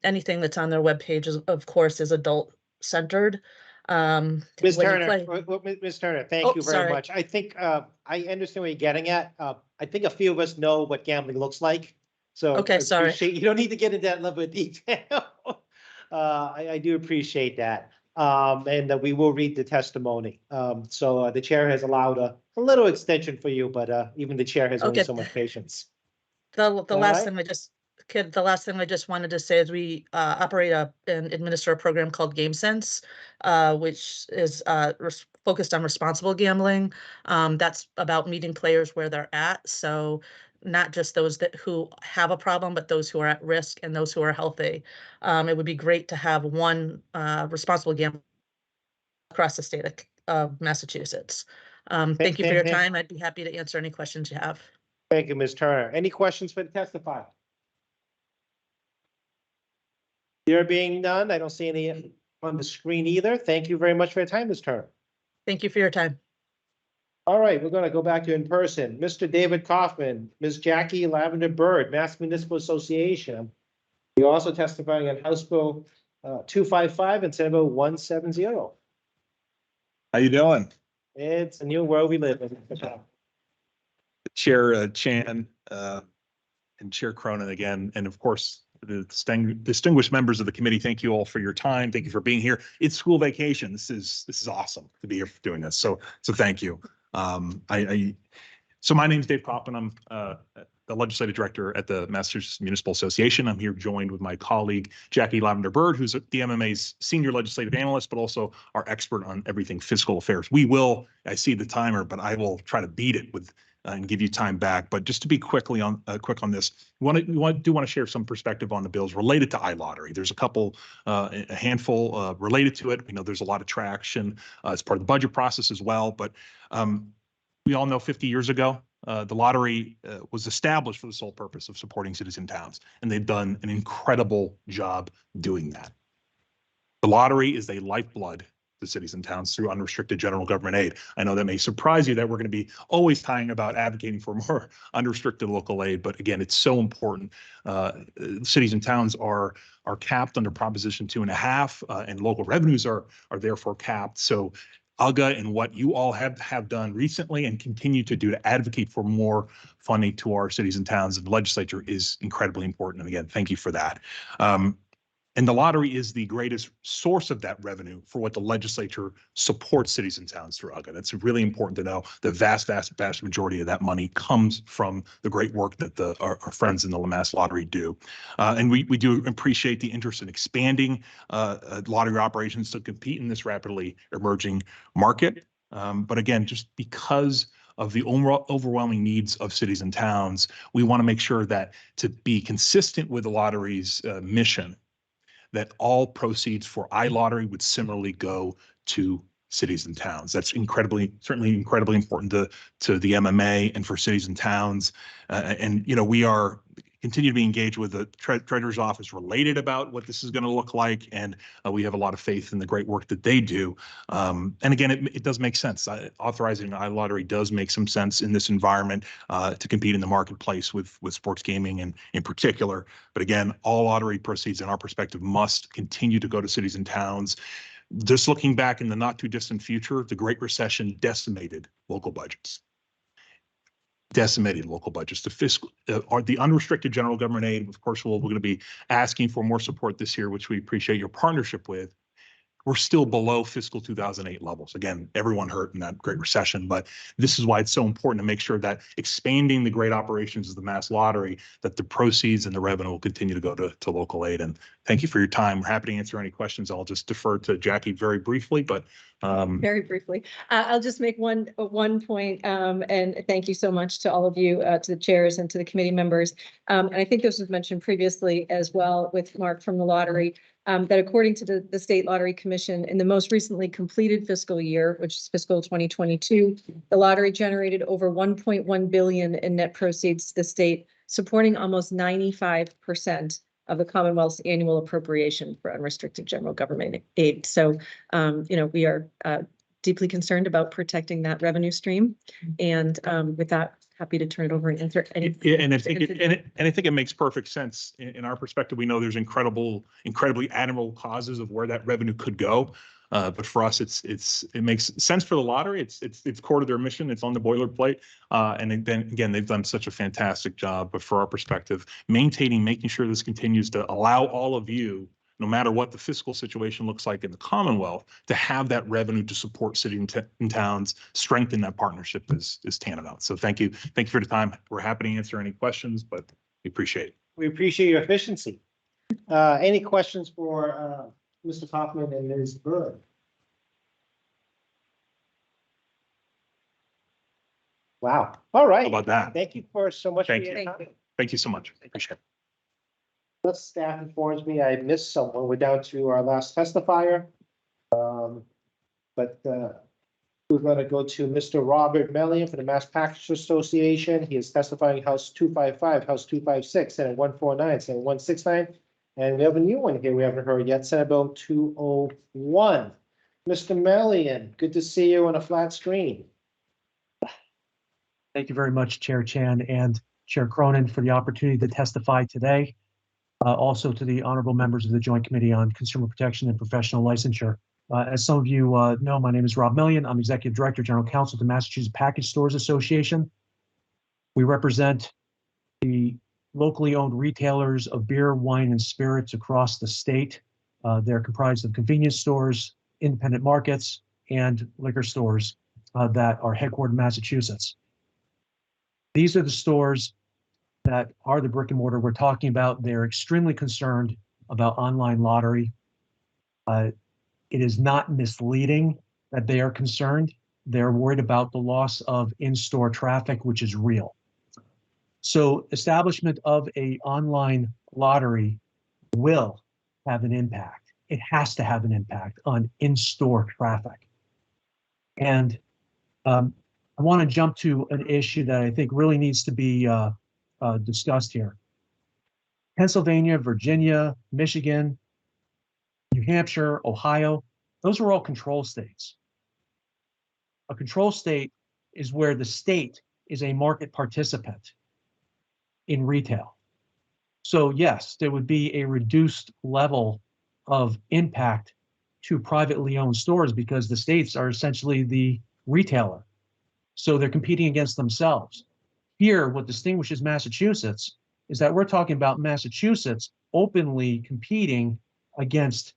Speaker 12: anything that's on their webpage, of course, is adult-centered.
Speaker 1: Ms. Turner, Ms. Turner, thank you very
Speaker 12: sorry.
Speaker 1: much. I think I understand what you're getting at. I think a few of us know what gambling looks like. So
Speaker 12: Okay, sorry.
Speaker 1: You don't need to get into that level of detail. I do appreciate that. and we will read the testimony. So the chair has allowed a little extension for you, but even the chair has only
Speaker 12: Okay.
Speaker 1: so much patience.
Speaker 12: The
Speaker 1: All
Speaker 12: last
Speaker 1: right.
Speaker 12: thing the last thing I just wanted to say is we operate and administer a program called Game Sense, which is focused on responsible gambling. That's about meeting players where they're at. So not just those who have a problem, but those who are at risk and those who are healthy. It would be great to have one responsible gambling across the state of Massachusetts. Thank you for your time. I'd be happy to answer any questions you have.
Speaker 1: Thank you, Ms. Turner. Any questions for the testifier? There being none, I don't see any on the screen either. Thank you very much for your time, Ms. Turner.
Speaker 12: Thank you for your time.
Speaker 1: All right, we're going to go back to in person. Mr. David Kaufman, Ms. Jackie Lavender Bird, Mass Municipal Association. You're also testifying on House Bill 255 and Senate Bill 170.
Speaker 13: How you doing?
Speaker 1: It's a new world we live in.
Speaker 13: Chair Chan and Chair Cronin again, and of course, the distinguished members of the committee, thank you all for your time. Thank you for being here. It's school vacation. This is awesome to be here for doing this. So thank you. So my name is Dave Kaufman. I'm the legislative director at the Massachusetts Municipal Association. I'm here joined with my colleague, Jackie Lavender Bird, who's the MMA's senior legislative analyst, but also our expert on everything fiscal affairs. I see the timer, but I will try to beat it with and give you time back. But just to be quick on this, we want to share some perspective on the bills related to iLottery. There's a handful related to it. We know there's a lot of traction as part of the budget process as well. But we all know 50 years ago, the lottery was established for the sole purpose of supporting cities and towns, and they've done an incredible job doing that. The lottery is a lifeblood to cities and towns through unrestricted general government aid. I know that may surprise you that we're going to be always talking about advocating for more unrestricted local aid, but again, it's so important. Cities and towns are capped under Proposition 2.5, and local revenues are therefore capped. So UGA and what you all have done recently and continue to do to advocate for more funding to our cities and towns and the legislature is incredibly important. And again, thank you for that. And the lottery is the greatest source of that revenue for what the legislature supports cities and towns through UGA. That's really important to know. The vast majority of that money comes from the great work that our friends in the Mass Lottery do. And we do appreciate the interest in expanding lottery operations to compete in this rapidly emerging market. But again, just because of the overwhelming needs of cities and towns, we want to make sure that to be consistent with the lottery's mission, that all proceeds for iLottery would similarly go to cities and towns. That's certainly incredibly important to the MMA and for cities and towns. And we are continue to be engaged with the Treasurer's Office related about what this is going to look like. And we have a lot of faith in the great work that they do. And again, it does make sense. Authorizing iLottery does make some sense in this environment to compete in the marketplace with sports gaming and in particular. But again, all lottery proceeds in our perspective must continue to go to cities and towns. Just looking back in the not too distant future, the Great Recession decimated local budgets. The fiscal or the unrestricted general government aid. Of course, we're going to be asking for more support this year, which we appreciate your partnership with. We're still below fiscal 2008 levels. Again, everyone hurt in that Great Recession, but this is why it's so important to make sure that expanding the great operations of the Mass Lottery, that the proceeds and the revenue will continue to go to local aid. And thank you for your time. We're happy to answer any questions. I'll just defer to Jackie very briefly, but
Speaker 4: very briefly, I'll just make one point, and thank you so much to all of you, to the chairs and to the committee members. And I think this was mentioned previously as well with Mark from the lottery. That according to the State Lottery Commission, in the most recently completed fiscal year, which is fiscal 2022, the lottery generated over 1.1 billion in net proceeds to the state, supporting almost 95% of the Commonwealth's annual appropriation for unrestricted general government aid. So, we are deeply concerned about protecting that revenue stream. And with that, happy to turn it over and answer any.
Speaker 13: And I think it makes perfect sense in our perspective. We know there's incredibly admirable causes of where that revenue could go. But for us, it makes sense for the lottery. It's core to their mission. It's on the boilerplate. And then again, they've done such a fantastic job. But for our perspective, making sure this continues to allow all of you no matter what the fiscal situation looks like in the Commonwealth, to have that revenue to support cities and towns, strengthen that partnership is tantamount. So thank you. Thank you for the time. We're happy to answer any questions, but we appreciate it.
Speaker 1: We appreciate your efficiency. Any questions for Mr. Kaufman and Ms. Bird? Wow. All right.
Speaker 13: How about that?
Speaker 1: Thank you for so much.
Speaker 13: Thank
Speaker 1: for your
Speaker 13: you.
Speaker 1: time.
Speaker 13: Thank you so much. Appreciate it.
Speaker 1: The staff informs me I missed someone. We're down to our last testifier. But we're going to go to Mr. Robert Mellion for the Mass Package Association. He is testifying House 255, House 256, Senate 149, Senate 169. And we have a new one here we haven't heard yet, Senate Bill 201. Mr. Mellion, good to see you on a flat screen.
Speaker 14: Thank you very much, Chair Chan and Chair Cronin, for the opportunity to testify today. Also to the honorable members of the Joint Committee on Consumer Protection and Professional Licensure. As some of you know, my name is Rob Mellion. I'm Executive Director, General Counsel of the Massachusetts Package Stores Association. We represent the locally owned retailers of beer, wine, and spirits across the state. They're comprised of convenience stores, independent markets, and liquor stores that are headquartered in Massachusetts. These are the stores that are the brick and mortar we're talking about. They're extremely concerned about online lottery. It is not misleading that they are concerned. They're worried about the loss of in-store traffic, which is real. So establishment of an online lottery will have an impact. It has to have an impact on in-store traffic. And I want to jump to an issue that I think really needs to be discussed here. Pennsylvania, Virginia, Michigan, New Hampshire, Ohio, those are all control states. A control state is where the state is a market participant in retail. So yes, there would be a reduced level of impact to privately owned stores because the states are essentially the retailer. So they're competing against themselves. Here, what distinguishes Massachusetts is that we're talking about Massachusetts openly competing against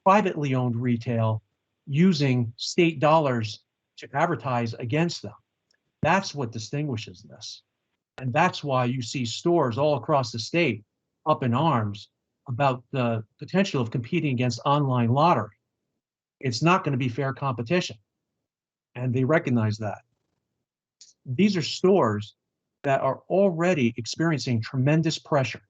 Speaker 14: privately owned retail using state dollars to advertise against them. That's what distinguishes this. And that's why you see stores all across the state up in arms about the potential of competing against online lottery. It's not going to be fair competition. And they recognize that. These are stores that are already experiencing tremendous pressure.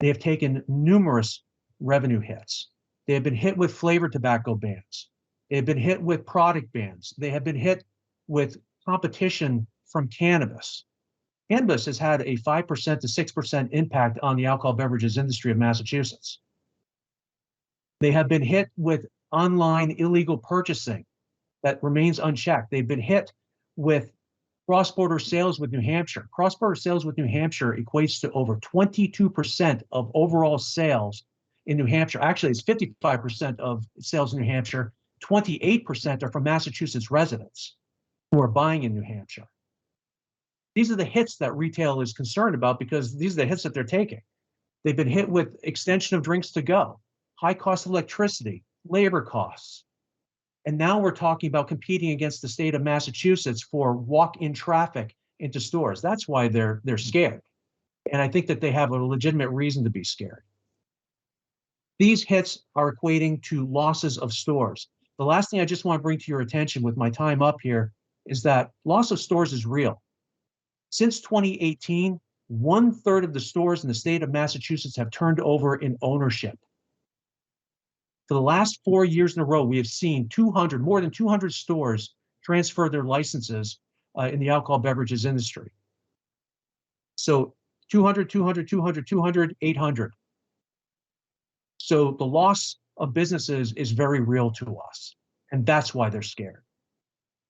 Speaker 14: They have taken numerous revenue hits. They have been hit with flavored tobacco bans. They have been hit with product bans. They have been hit with competition from cannabis. Cannabis has had a 5% to 6% impact on the alcohol beverages industry of Massachusetts. They have been hit with online illegal purchasing that remains unchecked. They've been hit with cross-border sales with New Hampshire. Cross-border sales with New Hampshire equates to over 22% of overall sales in New Hampshire. Actually, it's 55% of sales in New Hampshire. 28% are from Massachusetts residents who are buying in New Hampshire. These are the hits that retail is concerned about because these are the hits that they're taking. They've been hit with extension of drinks to go, high cost of electricity, labor costs. And now we're talking about competing against the state of Massachusetts for walk-in traffic into stores. That's why they're scared. And I think that they have a legitimate reason to be scared. These hits are equating to losses of stores. The last thing I just want to bring to your attention with my time up here is that loss of stores is real. Since 2018, 1/3 of the stores in the state of Massachusetts have turned over in ownership. For the last 4 years in a row, we have seen more than 200 stores transfer their licenses in the alcohol beverages industry. So 200, 200, 200, 200, 800. So the loss of businesses is very real to us, and that's why they're scared.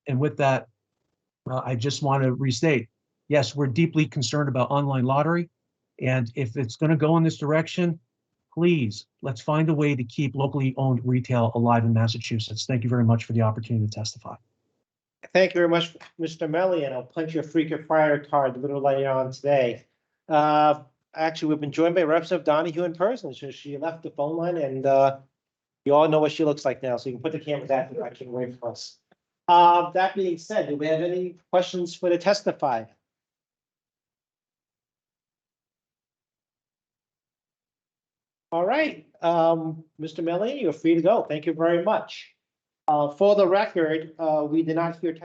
Speaker 14: And with that, I just want to restate, yes, we're deeply concerned about online lottery, and if it's going to go in this direction, please, let's find a way to keep locally owned retail alive in Massachusetts. Thank you very much for the opportunity to testify.
Speaker 1: Thank you very much, Mr. Mellion. I'll punch your frequent fire card a little later on today. actually, we've been joined by Representative Donahue in person. So she left the phone line and you all know what she looks like now, so you can put the camera that direction away from us. That being said, do we have any questions for the testify? All right, Mr. Melly, you're free to go. Thank you very much. For the record, we did not hear